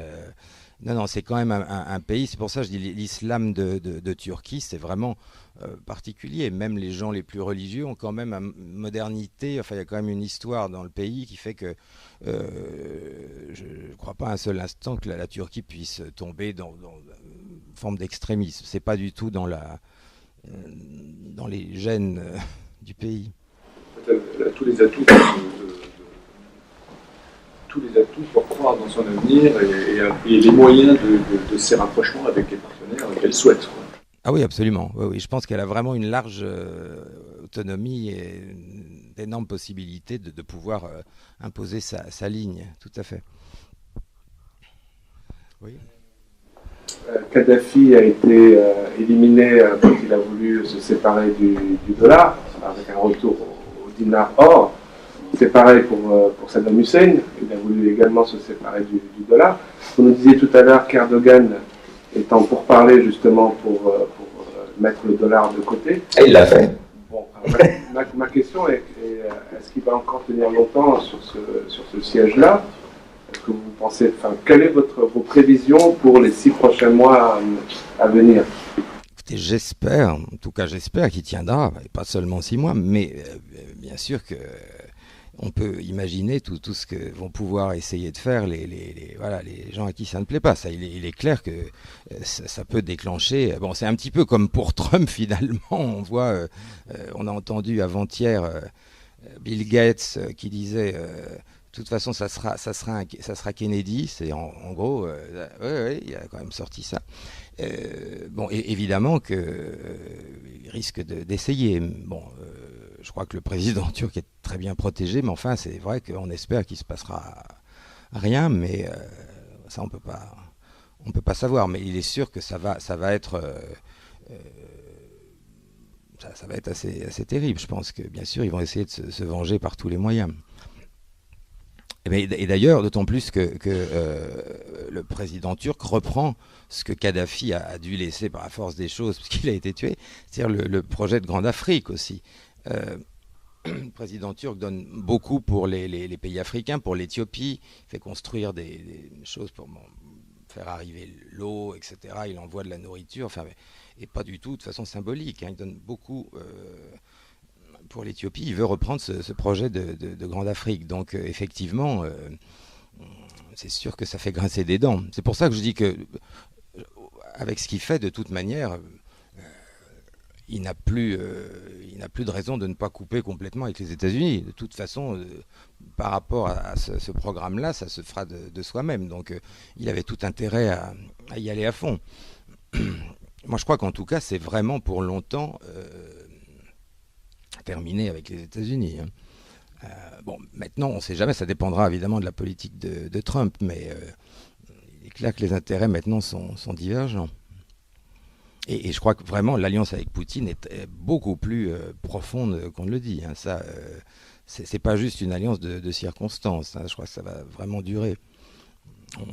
non, c'est quand même un pays. C'est pour ça que je dis l'islam de Turquie, c'est vraiment particulier. Même les gens les plus religieux ont quand même une modernité. Enfin, il y a quand même une histoire dans le pays qui fait que je ne crois pas un seul instant que la Turquie puisse tomber dans une forme d'extrémisme. C'est pas du tout dans les gènes du pays. Elle a tous les atouts pour croire dans son avenir et les moyens de ces rapprochements avec les partenaires qu'elle souhaite. Quoi. Ah oui, absolument. Oui, je pense qu'elle a vraiment une large autonomie et d'énormes possibilités de pouvoir imposer sa ligne. Tout à fait. Oui. Kadhafi a été éliminé quand il a voulu se séparer du dollar, avec un retour au dinar or. C'est pareil pour Saddam Hussein, il a voulu également se séparer du dollar. Vous nous disiez tout à l'heure qu'Erdogan étant pour parler justement pour mettre le dollar de côté. Et il l'a fait. Bon, ma question est est-ce qu'il va encore tenir longtemps sur ce siège-là? Est-ce que vous pensez, quelles sont vos prévisions pour les 6 prochains mois à venir? Écoutez, j'espère, en tout cas j'espère qu'il tiendra, et pas seulement 6 mois, mais bien sûr que on peut imaginer tout ce que vont pouvoir essayer de faire les gens à qui ça ne plaît pas. Ça, il est clair que ça peut déclencher. Bon, c'est un petit peu comme pour Trump finalement. On voit, on a entendu avant-hier Bill Gates qui disait toute façon, ça sera Kennedy. C'est en gros, il a quand même sorti ça. Bon, et évidemment qu'il risque d'essayer. Bon, je crois que le président turc est très bien protégé, mais enfin, c'est vrai qu'on espère qu'il se passera rien, mais ça, on peut pas savoir. Mais il est sûr que ça va être ça va être assez terrible. Je pense que, bien sûr, ils vont essayer de se venger par tous les moyens. Et d'ailleurs, d'autant plus que le président turc reprend ce que Kadhafi a dû laisser par la force des choses, parce qu'il a été tué, c'est-à-dire le projet de Grande Afrique aussi. Le président turc donne beaucoup pour les pays africains, pour l'Éthiopie, il fait construire des choses pour faire arriver l'eau, etc. Il envoie de la nourriture, enfin, et pas du tout de façon symbolique. Il donne beaucoup pour l'Éthiopie. Il veut reprendre ce projet de Grande Afrique. Donc, effectivement, c'est sûr que ça fait grincer des dents. C'est pour ça que je dis que, avec ce qu'il fait, de toute manière, il n'a plus de raison de ne pas couper complètement avec les États-Unis. De toute façon, par rapport à ce programme-là, ça se fera de soi-même. Donc, il avait tout intérêt à y aller à fond. Moi, je crois qu'en tout cas, c'est vraiment pour longtemps terminé avec les États-Unis. Bon, maintenant, on ne sait jamais. Ça dépendra évidemment de la politique de Trump, mais il est clair que les intérêts maintenant sont divergents. Et je crois que vraiment l'alliance avec Poutine est beaucoup plus profonde qu'on ne le dit. Ça, c'est pas juste une alliance de circonstances. Je crois que ça va vraiment durer.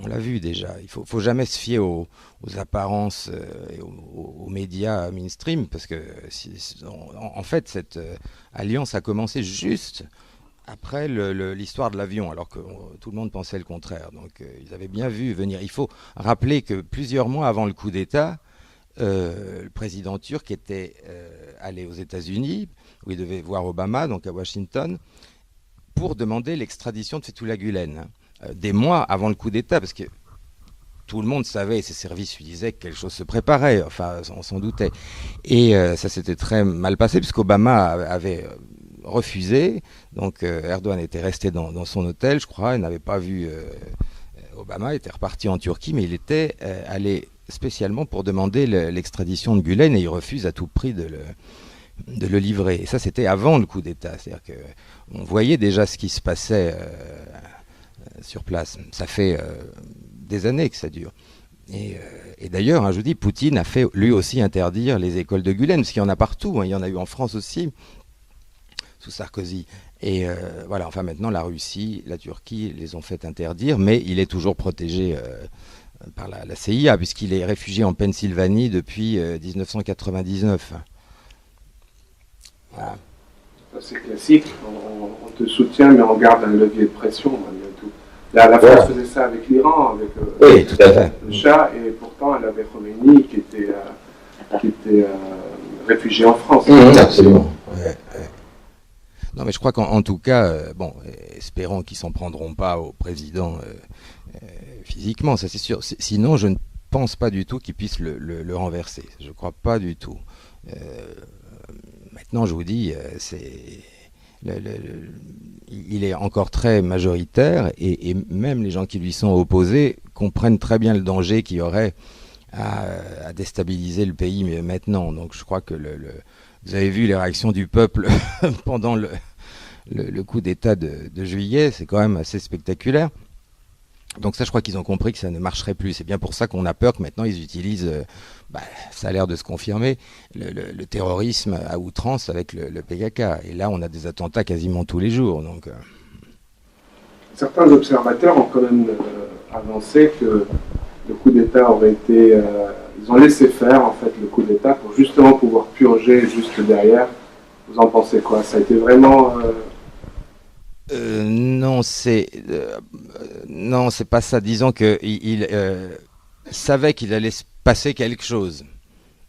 On l'a vu déjà. Il faut jamais se fier aux apparences et aux médias mainstream, parce que en fait cette alliance a commencé juste après l'histoire de l'avion, alors que tout le monde pensait le contraire. Donc ils avaient bien vu venir. Il faut rappeler que plusieurs mois avant le coup d'État, le président turc était allé aux États-Unis, où il devait voir Obama, donc à Washington, pour demander l'extradition de Fethullah Gülen, des mois avant le coup d'État, parce que tout le monde savait, et ses services lui disaient que quelque chose se préparait, enfin on s'en doutait. Et ça s'était très mal passé, puisqu'Obama avait refusé, donc Erdogan était resté dans son hôtel, je crois, il n'avait pas vu Obama, était reparti en Turquie, mais il était allé spécialement pour demander l'extradition de Gülen, et il refuse à tout prix de le livrer. Et ça, c'était avant le coup d'État, c'est-à-dire qu'on voyait déjà ce qui se passait sur place. Ça fait des années que ça dure. Et d'ailleurs, je vous dis, Poutine a fait lui aussi interdire les écoles de Gülen, parce qu'il y en a partout, il y en a eu en France aussi, sous Sarkozy. Et voilà, enfin maintenant, la Russie, la Turquie les ont fait interdire, mais il est toujours protégé par la CIA, puisqu'il est réfugié en Pennsylvanie depuis 1999. Voilà. C'est classique, on te soutient, mais on garde un levier de pression, malgré tout. La France faisait ça avec l'Iran, avec oui, tout à fait. le Shah, et pourtant elle avait Khomeini qui était réfugié en France. Absolument. Ouais. Non, mais je crois qu'en tout cas, bon, espérons qu'ils s'en prendront pas au président physiquement, ça c'est sûr. Sinon, je ne pense pas du tout qu'ils puissent le renverser. Je ne crois pas du tout. Maintenant, je vous dis, il est encore très majoritaire, et même les gens qui lui sont opposés comprennent très bien le danger qu'il y aurait à déstabiliser le pays maintenant. Donc je crois que vous avez vu les réactions du peuple pendant le coup d'État de juillet, c'est quand même assez spectaculaire. Donc ça, je crois qu'ils ont compris que ça ne marcherait plus. C'est bien pour ça qu'on a peur que maintenant ils utilisent, ça a l'air de se confirmer, le terrorisme à outrance avec le PKK. Et là, on a des attentats quasiment tous les jours. Donc, certains observateurs ont quand même avancé que le coup d'État aurait été... ils ont laissé faire, en fait, le coup d'État pour justement pouvoir purger juste derrière. Vous en pensez quoi? Ça a été vraiment... non, c'est pas ça. Disons qu'il savait qu'il allait se passer quelque chose.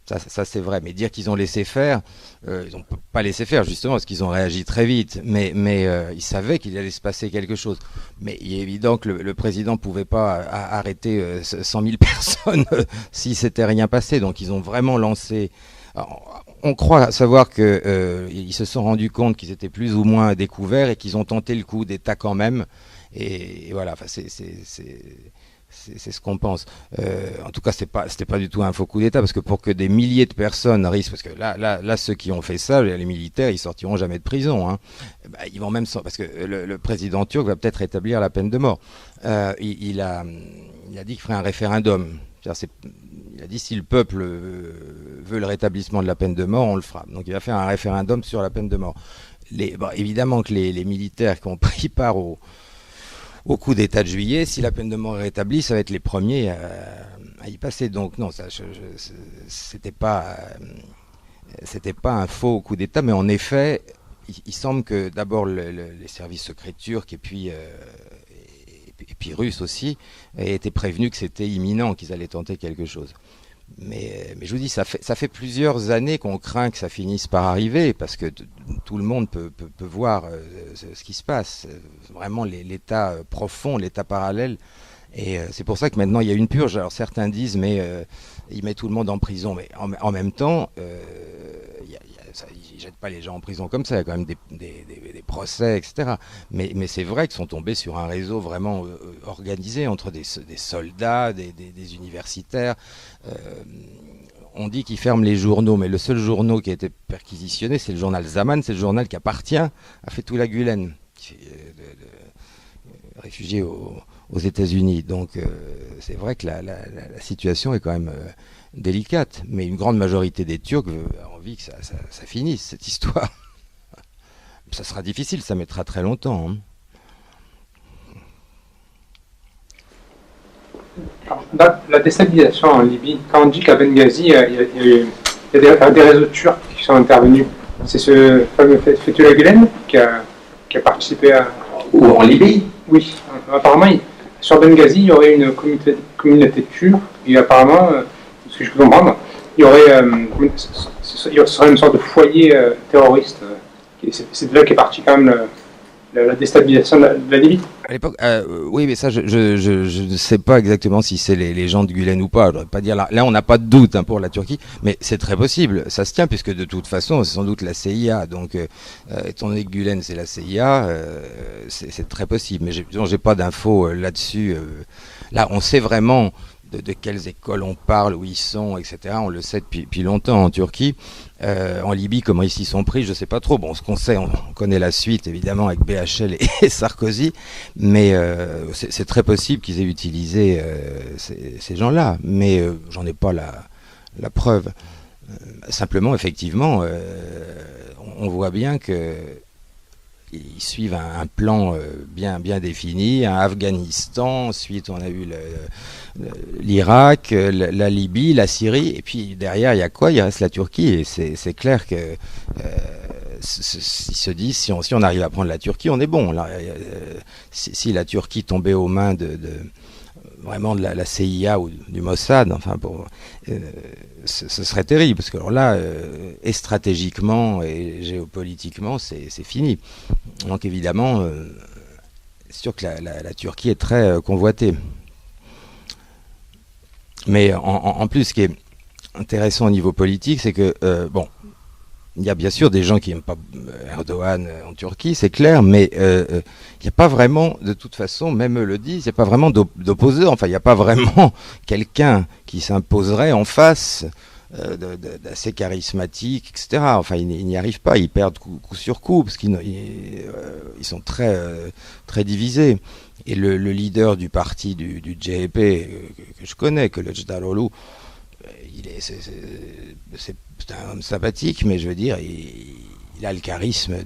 Ça c'est vrai. Mais dire qu'ils ont laissé faire, ils n'ont pas laissé faire justement parce qu'ils ont réagi très vite. Mais ils savaient qu'il allait se passer quelque chose. Mais il est évident que le président pouvait pas arrêter 100 000 personnes si s'était rien passé. Donc ils ont vraiment lancé. Alors, on croit savoir qu'ils se sont rendus compte qu'ils étaient plus ou moins découverts et qu'ils ont tenté le coup d'État quand même. Et voilà, enfin, c'est ce qu'on pense. En tout cas, c'était pas du tout un faux coup d'État, parce que pour que des milliers de personnes risquent, parce que là, ceux qui ont fait ça, les militaires, ils sortiront jamais de prison. Hein. Bah, ils vont même parce que le président turc va peut-être rétablir la peine de mort. Il a dit qu'il ferait un référendum. Il a dit si le peuple veut le rétablissement de la peine de mort, on le fera. Donc il va faire un référendum sur la peine de mort. Évidemment que les militaires qui ont pris part au coup d'État de juillet, si la peine de mort est rétablie, ça va être les premiers à y passer. Donc non, c'était pas un faux coup d'État, mais en effet, il semble que d'abord les services secrets turcs et puis russes aussi aient été prévenus que c'était imminent, qu'ils allaient tenter quelque chose. Mais je vous dis, ça fait plusieurs années qu'on craint que ça finisse par arriver, parce que tout le monde peut voir ce qui se passe, vraiment l'état profond, l'état parallèle. Et c'est pour ça que maintenant il y a une purge. Alors certains disent, mais il met tout le monde en prison, mais en même temps, ils jettent pas les gens en prison comme ça, il y a quand même des procès, etc. Mais c'est vrai qu'ils sont tombés sur un réseau vraiment organisé entre des soldats, des universitaires. On dit qu'ils ferment les journaux, mais le seul journal qui a été perquisitionné, c'est le journal Zaman, c'est le journal qui appartient à Fethullah Gülen, réfugié aux États-Unis. Donc c'est vrai que la situation est quand même délicate, mais une grande majorité des Turcs a envie que ça finisse, cette histoire. Ça sera difficile, ça mettra très longtemps. Hein. La déstabilisation en Libye, quand on dit qu'à Benghazi, il y a des réseaux turcs qui sont intervenus, c'est ce fameux Fethullah Gülen qui a participé à... Ou en Libye? Oui, apparemment, sur Benghazi, il y aurait une communauté turque, et apparemment, ce que je peux comprendre, il serait une sorte de foyer terroriste. C'est de là qu'est partie quand même la déstabilisation de la Libye. À l'époque, oui, mais ça, je ne sais pas exactement si c'est les gens de Gülen ou pas. Je ne voudrais pas dire là, on n'a pas de doute pour la Turquie, mais c'est très possible. Ça se tient, puisque de toute façon, c'est sans doute la CIA. Donc, étant donné que Gülen, c'est la CIA, c'est très possible. Mais j'ai pas d'infos là-dessus. Là, on sait vraiment de quelles écoles on parle, où ils sont, etc. On le sait depuis longtemps en Turquie. En Libye, comment ils s'y sont pris, je ne sais pas trop. Bon, ce qu'on sait, on connaît la suite, évidemment, avec BHL et Sarkozy, mais c'est très possible qu'ils aient utilisé ces gens-là, mais j'en ai pas la preuve. Simplement, effectivement, on voit bien que ils suivent un plan bien défini, un Afghanistan, ensuite on a eu l'Irak, la Libye, la Syrie, et puis derrière il y a quoi? Il reste la Turquie, et c'est clair que ils se disent si on arrive à prendre la Turquie, on est bon. Là, si la Turquie tombait aux mains vraiment de la CIA ou du Mossad, enfin ce serait terrible, parce que alors là, et stratégiquement et géopolitiquement, c'est fini. Donc évidemment, c'est sûr que la Turquie est très convoitée. Mais en plus, ce qui est intéressant au niveau politique, c'est que, il y a bien sûr des gens qui n'aiment pas Erdogan en Turquie, c'est clair, mais il n'y a pas vraiment, de toute façon, même eux le disent, il n'y a pas vraiment d'opposants, enfin il n'y a pas vraiment quelqu'un qui s'imposerait en face d'assez charismatique, etc. Enfin ils n'y arrivent pas, ils perdent coup sur coup, parce qu'ils sont très divisés. Et le leader du parti du CHP, que je connais, que le Kılıçdaroğlu, c'est un homme sympathique, mais je veux dire, il a le charisme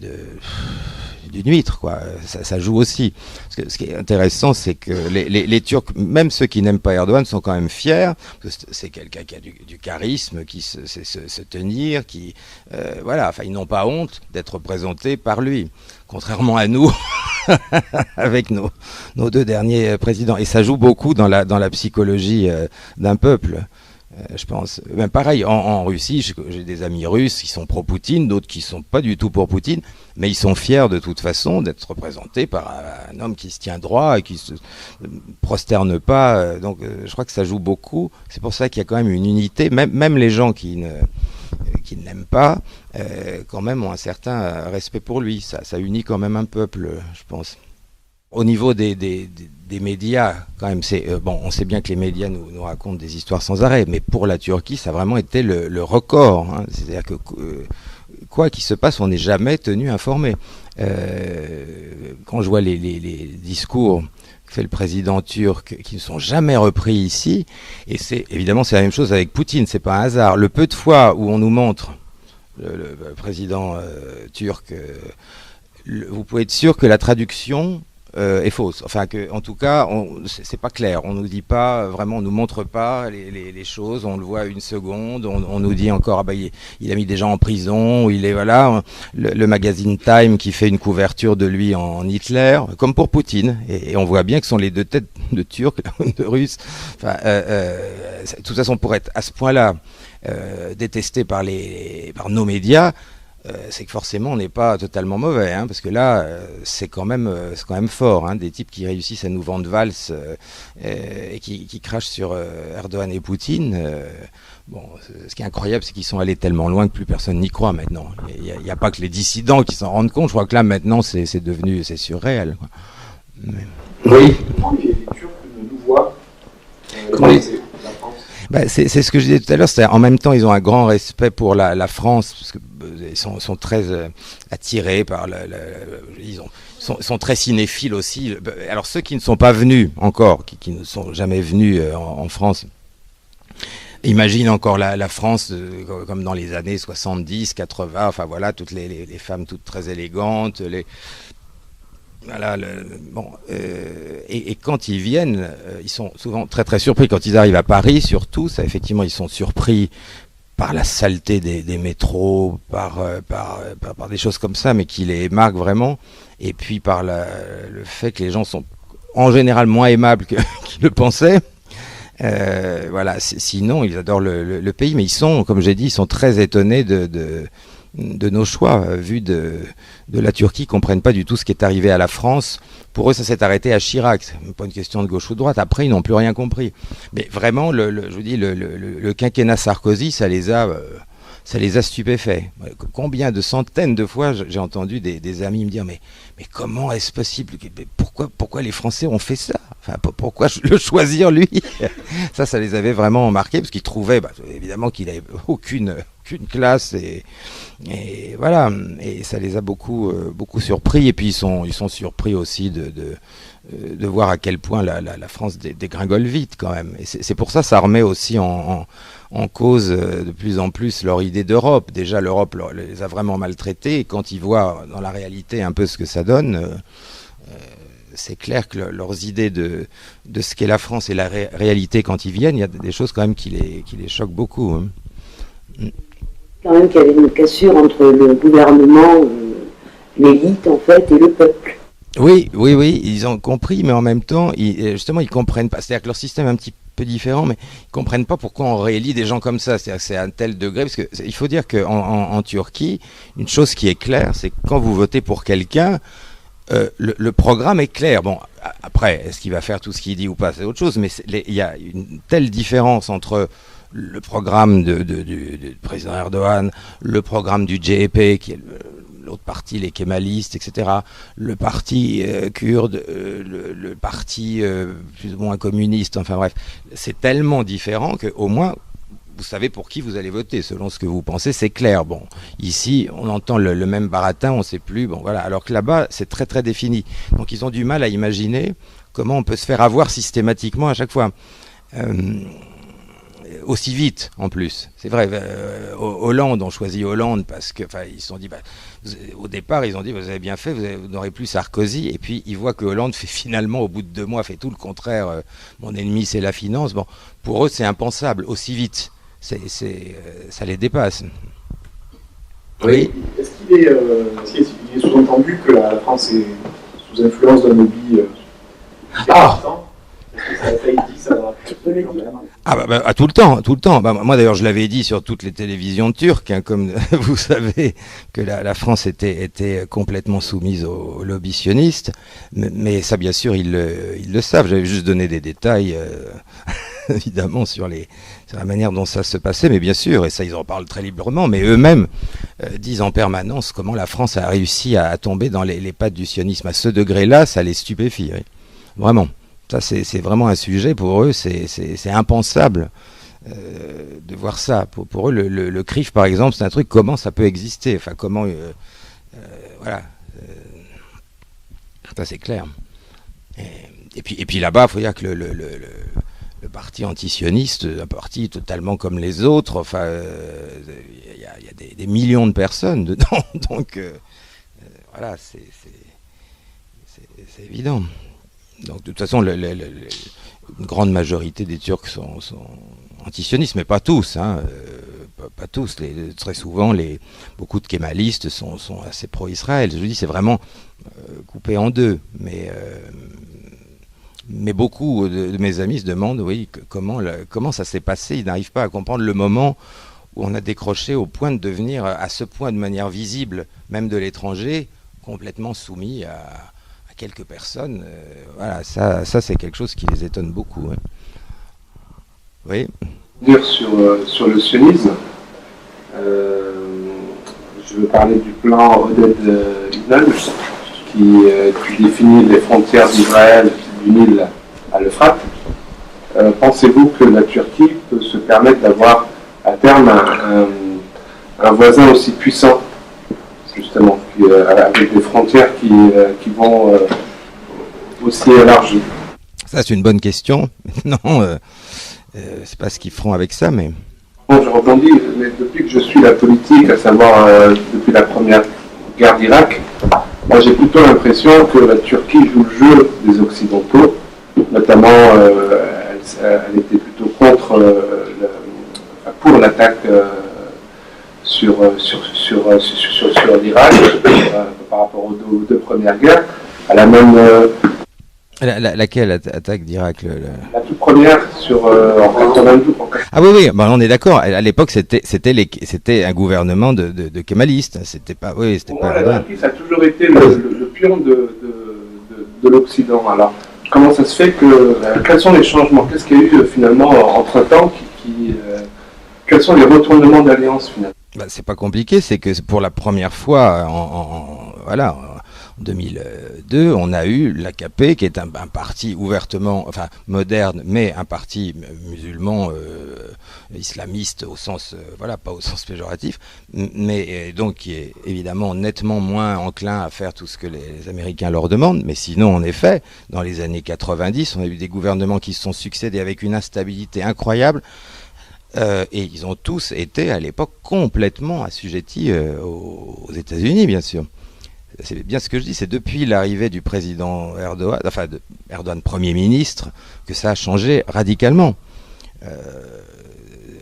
d'une huître, quoi. Ça joue aussi. Parce que ce qui est intéressant, c'est que les Turcs, même ceux qui n'aiment pas Erdogan, sont quand même fiers, parce que c'est quelqu'un qui a du charisme, qui sait se tenir, voilà, enfin, ils n'ont pas honte d'être représentés par lui, contrairement à nous, avec nos deux derniers présidents. Et ça joue beaucoup dans la psychologie d'un peuple. Je pense, même pareil, en Russie, j'ai des amis russes qui sont pro-Poutine, d'autres qui sont pas du tout pour Poutine, mais ils sont fiers de toute façon d'être représentés par un homme qui se tient droit et qui se prosterne pas. Donc je crois que ça joue beaucoup. C'est pour ça qu'il y a quand même une unité, même les gens qui ne l'aiment pas, quand même ont un certain respect pour lui. Ça unit quand même un peuple, je pense. Au niveau des médias, quand même, bon, on sait bien que les médias nous racontent des histoires sans arrêt, mais pour la Turquie, ça a vraiment été le record. Hein. C'est-à-dire que quoi qu'il se passe, on n'est jamais tenu informé. Quand je vois les discours que fait le président turc, qui ne sont jamais repris ici, et évidemment c'est la même chose avec Poutine, c'est pas un hasard. Le peu de fois où on nous montre le président turc, vous pouvez être sûr que la traduction est fausse. Enfin, en tout cas, c'est pas clair. On nous dit pas vraiment, on nous montre pas les choses. On le voit une seconde. On nous dit encore, ah bah il a mis des gens en prison. Ou il est voilà. Le magazine Time qui fait une couverture de lui en Hitler, comme pour Poutine. Et on voit bien que ce sont les deux têtes de Turcs, de Russes. Enfin, de toute façon, pour être à ce point-là détesté par nos médias. C'est que forcément on n'est pas totalement mauvais, hein, parce que là c'est quand même fort, hein, des types qui réussissent à nous vendre valse et qui crachent sur Erdogan et Poutine. Bon, ce qui est incroyable, c'est qu'ils sont allés tellement loin que plus personne n'y croit maintenant. Il n'y a pas que les dissidents qui s'en rendent compte. Je crois que là maintenant c'est surréel. Quoi. Mais... Oui. Les Turcs nous voient. Bah, c'est ce que je disais tout à l'heure, c'est en même temps ils ont un grand respect pour la France, parce que ils sont très attirés par ils sont très cinéphiles aussi. Alors ceux qui ne sont pas venus encore, qui ne sont jamais venus en France, imaginent encore la France comme dans les années 70, 80, enfin voilà, toutes les femmes toutes très élégantes, voilà, et quand ils viennent, ils sont souvent très très surpris. Quand ils arrivent à Paris, surtout, ça effectivement, ils sont surpris par la saleté des métros, par des choses comme ça, mais qui les marquent vraiment. Et puis par le fait que les gens sont en général moins aimables qu'ils le pensaient. Voilà. Sinon, ils adorent le pays, mais ils sont, comme j'ai dit, ils sont très étonnés de nos choix, vu de la Turquie, comprennent pas du tout ce qui est arrivé à la France. Pour eux, ça s'est arrêté à Chirac. C'est pas une question de gauche ou de droite. Après, ils n'ont plus rien compris. Mais vraiment, je vous dis, le quinquennat Sarkozy, ça les a stupéfaits. Combien de centaines de fois j'ai entendu des amis me dire mais comment est-ce possible, pourquoi les Français ont fait ça, enfin pourquoi le choisir lui. Ça les avait vraiment marqués, parce qu'ils trouvaient évidemment qu'il n'avait aucune classe, et voilà, et ça les a beaucoup surpris. Et puis ils sont surpris aussi de voir à quel point la France dégringole vite quand même. Et c'est pour ça remet aussi en cause de plus en plus leur idée d'Europe. Déjà, l'Europe les a vraiment maltraités, et quand ils voient dans la réalité un peu ce que ça donne, c'est clair que leurs idées de ce qu'est la France et la réalité quand ils viennent, il y a des choses quand même qui les choquent beaucoup. Hein. Quand même qu'il y avait une cassure entre le gouvernement, l'élite en fait, et le peuple. Oui, ils ont compris, mais en même temps, justement, ils comprennent pas. C'est-à-dire que leur système est un petit peu différent, mais ils comprennent pas pourquoi on réélit des gens comme ça. C'est-à-dire que c'est à un tel degré, parce que il faut dire qu'en Turquie, une chose qui est claire, c'est que quand vous votez pour quelqu'un, le programme est clair. Bon, après, est-ce qu'il va faire tout ce qu'il dit ou pas, c'est autre chose, mais il y a une telle différence entre le programme du président Erdogan, le programme du CHP, qui est l'autre parti, les kémalistes, etc., le parti kurde, le parti plus ou moins communiste, enfin bref, c'est tellement différent qu'au moins, vous savez pour qui vous allez voter, selon ce que vous pensez, c'est clair. Bon, ici, on entend le même baratin, on ne sait plus, bon voilà, alors que là-bas, c'est très très défini. Donc ils ont du mal à imaginer comment on peut se faire avoir systématiquement à chaque fois. Aussi vite en plus, c'est vrai. Hollande, on choisit Hollande parce que, enfin, ils se sont dit, au départ, ils ont dit, vous avez bien fait, vous n'aurez plus Sarkozy, et puis ils voient que Hollande fait finalement, au bout de 2 mois, fait tout le contraire. Mon ennemi, c'est la finance. Bon, pour eux, c'est impensable aussi vite. Ça les dépasse. Oui. Est-ce qu'il est sous-entendu que la France est sous influence d'un lobby Tu peux le dire. Tout le temps. Moi d'ailleurs je l'avais dit sur toutes les télévisions turques, hein, comme vous savez que la France était complètement soumise aux lobbies sionistes, mais ça bien sûr ils le savent. J'avais juste donné des détails évidemment sur la manière dont ça se passait, mais bien sûr, et ça ils en parlent très librement, mais eux-mêmes disent en permanence comment la France a réussi à tomber dans les pattes du sionisme. À ce degré-là, ça les stupéfie, oui. Vraiment. Ça, c'est vraiment un sujet, pour eux, c'est impensable de voir ça. Pour eux, le CRIF, par exemple, c'est un truc, comment ça peut exister, enfin, comment... voilà. Ça, c'est clair. Et puis là-bas, il faut dire que le parti antisioniste, un parti totalement comme les autres, enfin, il y a des millions de personnes dedans, donc voilà, c'est évident. Donc de toute façon, une grande majorité des Turcs sont antisionistes, mais pas tous, hein, pas tous. Très souvent, beaucoup de kémalistes sont assez pro-Israël. Je vous dis, c'est vraiment coupé en deux, mais beaucoup de mes amis se demandent, oui, comment ça s'est passé. Ils n'arrivent pas à comprendre le moment où on a décroché au point de devenir, à ce point de manière visible, même de l'étranger, complètement soumis à quelques personnes. Voilà, ça c'est quelque chose qui les étonne beaucoup. Hein. Oui. Dire sur le sionisme, je veux parler du plan Oded-Inon qui définit les frontières d'Israël du Nil à l'Euphrate. Pensez-vous que la Turquie peut se permettre d'avoir à terme un voisin aussi puissant, justement, avec des frontières qui vont aussi élargies? Ça, c'est une bonne question. Non, c'est pas ce qu'ils feront avec ça, mais... Bon, je rebondis, mais depuis que je suis la politique, à savoir depuis la première guerre d'Irak, moi j'ai plutôt l'impression que la Turquie joue le jeu des Occidentaux, notamment elle était plutôt pour l'attaque sur l'Irak par rapport aux deux premières guerres. Elle a même... laquelle attaque d'Irak La toute première en 92. Ah oui, bah, on est d'accord. À l'époque, c'était un gouvernement de kémalistes. C'était pas, oui, c'était pas. La Turquie, ça a toujours été le pion de l'Occident. Alors, comment ça se fait quels sont les changements? Qu'est-ce qu'il y a eu finalement entre-temps quels sont les retournements d'alliance finalement? Bah, c'est pas compliqué. C'est que pour la première fois, voilà. En 2002, on a eu l'AKP, qui est un parti ouvertement, enfin moderne, mais un parti musulman islamiste au sens, voilà, pas au sens péjoratif, mais donc qui est évidemment nettement moins enclin à faire tout ce que les Américains leur demandent. Mais sinon, en effet, dans les années 90, on a eu des gouvernements qui se sont succédés avec une instabilité incroyable. Et ils ont tous été à l'époque complètement assujettis aux États-Unis, bien sûr. C'est bien ce que je dis, c'est depuis l'arrivée du président Erdogan, enfin Erdogan Premier ministre, que ça a changé radicalement.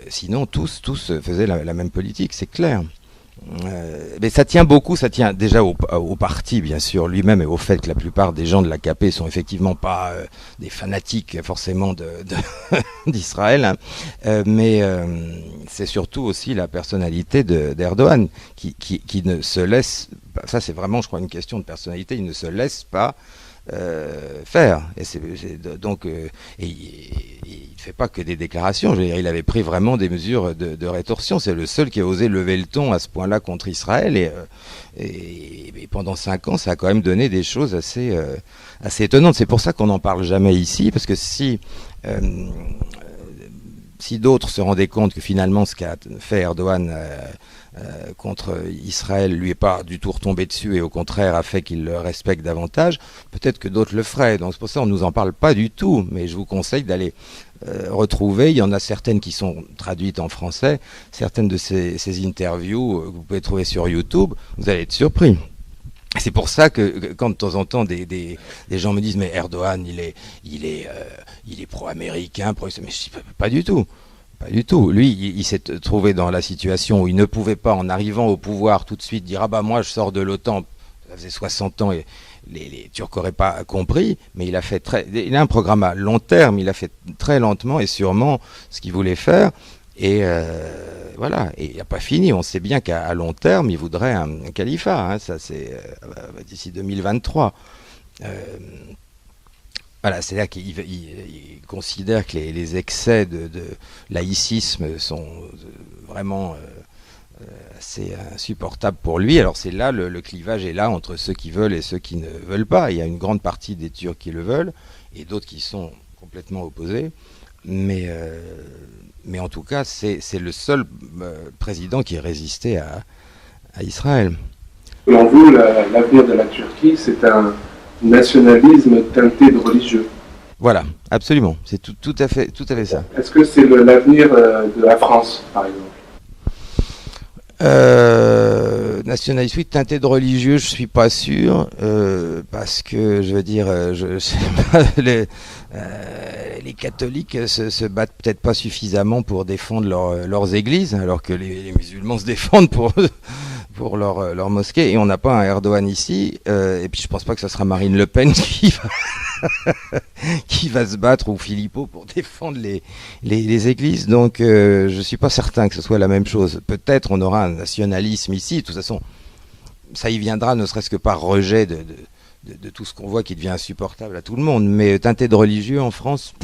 Sinon, tous faisaient la même politique, c'est clair. Mais ça tient déjà au parti, bien sûr, lui-même, et au fait que la plupart des gens de l'AKP sont effectivement pas des fanatiques forcément d'Israël, hein. Mais c'est surtout aussi la personnalité d'Erdogan qui ne se laisse, ça c'est vraiment, je crois, une question de personnalité, il ne se laisse pas faire. Et donc, il ne fait pas que des déclarations. Je veux dire, il avait pris vraiment des mesures de rétorsion. C'est le seul qui a osé lever le ton à ce point-là contre Israël. Et pendant 5 ans, ça a quand même donné des choses assez étonnantes. C'est pour ça qu'on n'en parle jamais ici, parce que si d'autres se rendaient compte que finalement ce qu'a fait Erdogan contre Israël lui est pas du tout retombé dessus et au contraire a fait qu'il le respecte davantage, peut-être que d'autres le feraient. Donc c'est pour ça qu'on ne nous en parle pas du tout, mais je vous conseille d'aller retrouver. Il y en a certaines qui sont traduites en français, certaines de ces interviews que vous pouvez trouver sur YouTube, vous allez être surpris. C'est pour ça que quand de temps en temps des gens me disent mais Erdogan il est pro-américain, mais je dis pas du tout. Pas du tout. Lui, il s'est trouvé dans la situation où il ne pouvait pas, en arrivant au pouvoir, tout de suite dire « Ah bah moi, je sors de l'OTAN ». Ça faisait 60 ans et les Turcs n'auraient pas compris, mais il a un programme à long terme, il a fait très lentement et sûrement ce qu'il voulait faire. Et voilà, et il n'a pas fini. On sait bien qu'à long terme, il voudrait un califat. Hein, ça, c'est d'ici 2023. Voilà, c'est-à-dire qu'il considère que les excès de laïcisme sont vraiment assez insupportables pour lui. Alors c'est là, le clivage est là entre ceux qui veulent et ceux qui ne veulent pas. Il y a une grande partie des Turcs qui le veulent et d'autres qui sont complètement opposés. Mais en tout cas, c'est le seul président qui est résisté à Israël. Selon vous, l'avenir de la Turquie, c'est un nationalisme teinté de religieux. Voilà, absolument. C'est tout à fait ça. Est-ce que c'est l'avenir de la France, par exemple? Nationaliste, oui, teinté de religieux, je suis pas sûr, parce que je veux dire, je sais pas, les catholiques se battent peut-être pas suffisamment pour défendre leurs églises, alors que les musulmans se défendent pour leur mosquée, et on n'a pas un Erdogan ici, et puis je pense pas que ce sera Marine Le Pen qui va se battre, ou Philippot, pour défendre les églises. Donc je suis pas certain que ce soit la même chose. Peut-être on aura un nationalisme ici, de toute façon ça y viendra, ne serait-ce que par rejet de tout ce qu'on voit qui devient insupportable à tout le monde. Mais teinté de religieux en France,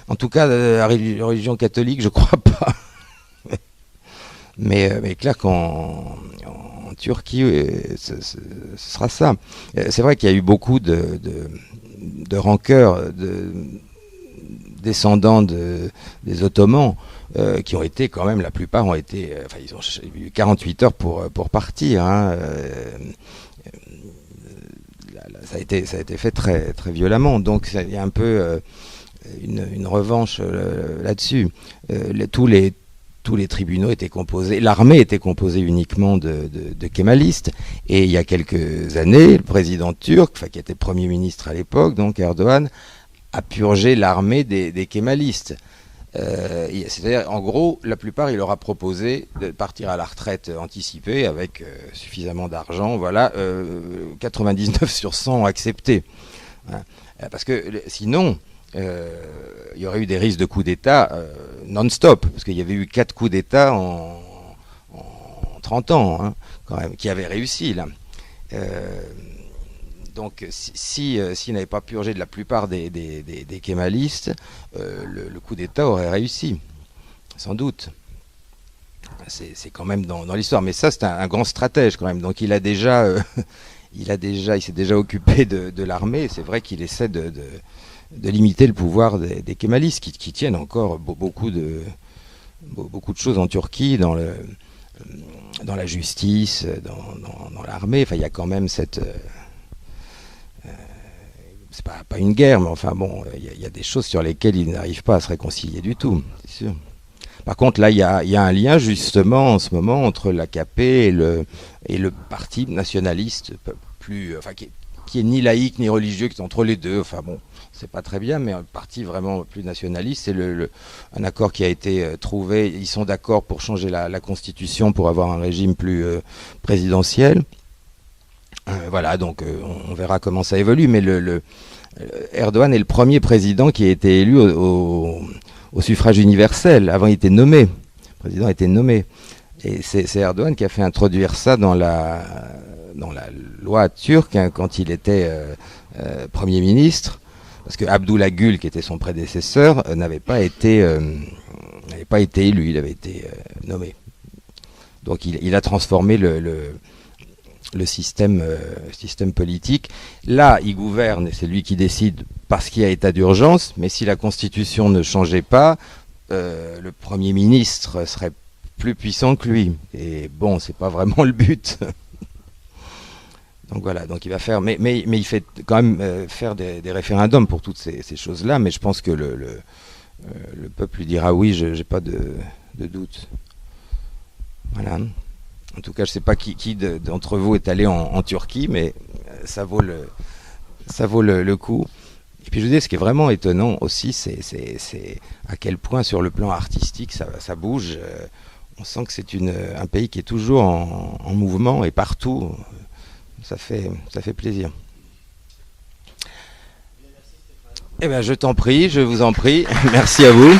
en tout cas la religion catholique, je crois pas. Mais clair qu'en Turquie, ce sera ça. C'est vrai qu'il y a eu beaucoup de rancœurs, de descendants des Ottomans, qui ont été quand même, la plupart ont été, enfin ils ont eu 48 heures pour partir. Hein. Ça a été fait très très violemment. Donc il y a un peu une revanche là-dessus. Tous les tribunaux étaient composés, l'armée était composée uniquement de kémalistes. Et il y a quelques années, le président turc, qui était Premier ministre à l'époque, donc Erdogan, a purgé l'armée des kémalistes. C'est-à-dire, en gros, la plupart, il leur a proposé de partir à la retraite anticipée avec suffisamment d'argent. Voilà, 99 sur 100 ont accepté. Voilà. Parce que sinon, il y aurait eu des risques de coups d'État non-stop, parce qu'il y avait eu 4 coups d'État en 30 ans, hein, quand même, qui avaient réussi, là. Donc, s'il n'avait pas purgé de la plupart des kémalistes, le coup d'État aurait réussi, sans doute. C'est quand même dans l'histoire. Mais ça, c'est un grand stratège, quand même. Donc, il s'est déjà occupé de l'armée. C'est vrai qu'il essaie de limiter le pouvoir des kémalistes, qui tiennent encore beaucoup de choses en Turquie, dans la justice, dans l'armée. Enfin, il y a quand même cette... c'est pas une guerre, mais enfin bon, il y a des choses sur lesquelles ils n'arrivent pas à se réconcilier du tout, c'est sûr. Par contre, là, il y a un lien justement en ce moment entre l'AKP et le parti nationaliste, qui est ni laïque ni religieux, qui est entre les deux. Enfin bon, c'est pas très bien, mais un parti vraiment plus nationaliste. C'est un accord qui a été trouvé. Ils sont d'accord pour changer la constitution pour avoir un régime plus présidentiel. Voilà, donc on verra comment ça évolue, mais Erdogan est le premier président qui a été élu au suffrage universel. Avant, il était nommé. Le président a été nommé. Et c'est Erdogan qui a fait introduire ça dans la loi turque, hein, quand il était Premier ministre, parce que Abdullah Gül, qui était son prédécesseur, n'avait pas été élu, il avait été nommé. Donc il a transformé le système politique. Là, il gouverne, et c'est lui qui décide parce qu'il y a état d'urgence, mais si la Constitution ne changeait pas, le Premier ministre serait plus puissant que lui. Et bon, c'est pas vraiment le but. Donc voilà, donc il va faire, mais il fait quand même faire des référendums pour toutes ces choses-là, mais je pense que le peuple lui dira oui, j'ai pas de doute. Voilà. En tout cas, je ne sais pas qui d'entre vous est allé en Turquie, mais ça vaut le coup. Et puis je vous dis, ce qui est vraiment étonnant aussi, c'est à quel point sur le plan artistique ça bouge. On sent que c'est un pays qui est toujours en mouvement et partout. Ça fait plaisir. Eh bien, je t'en prie, je vous en prie. Merci à vous.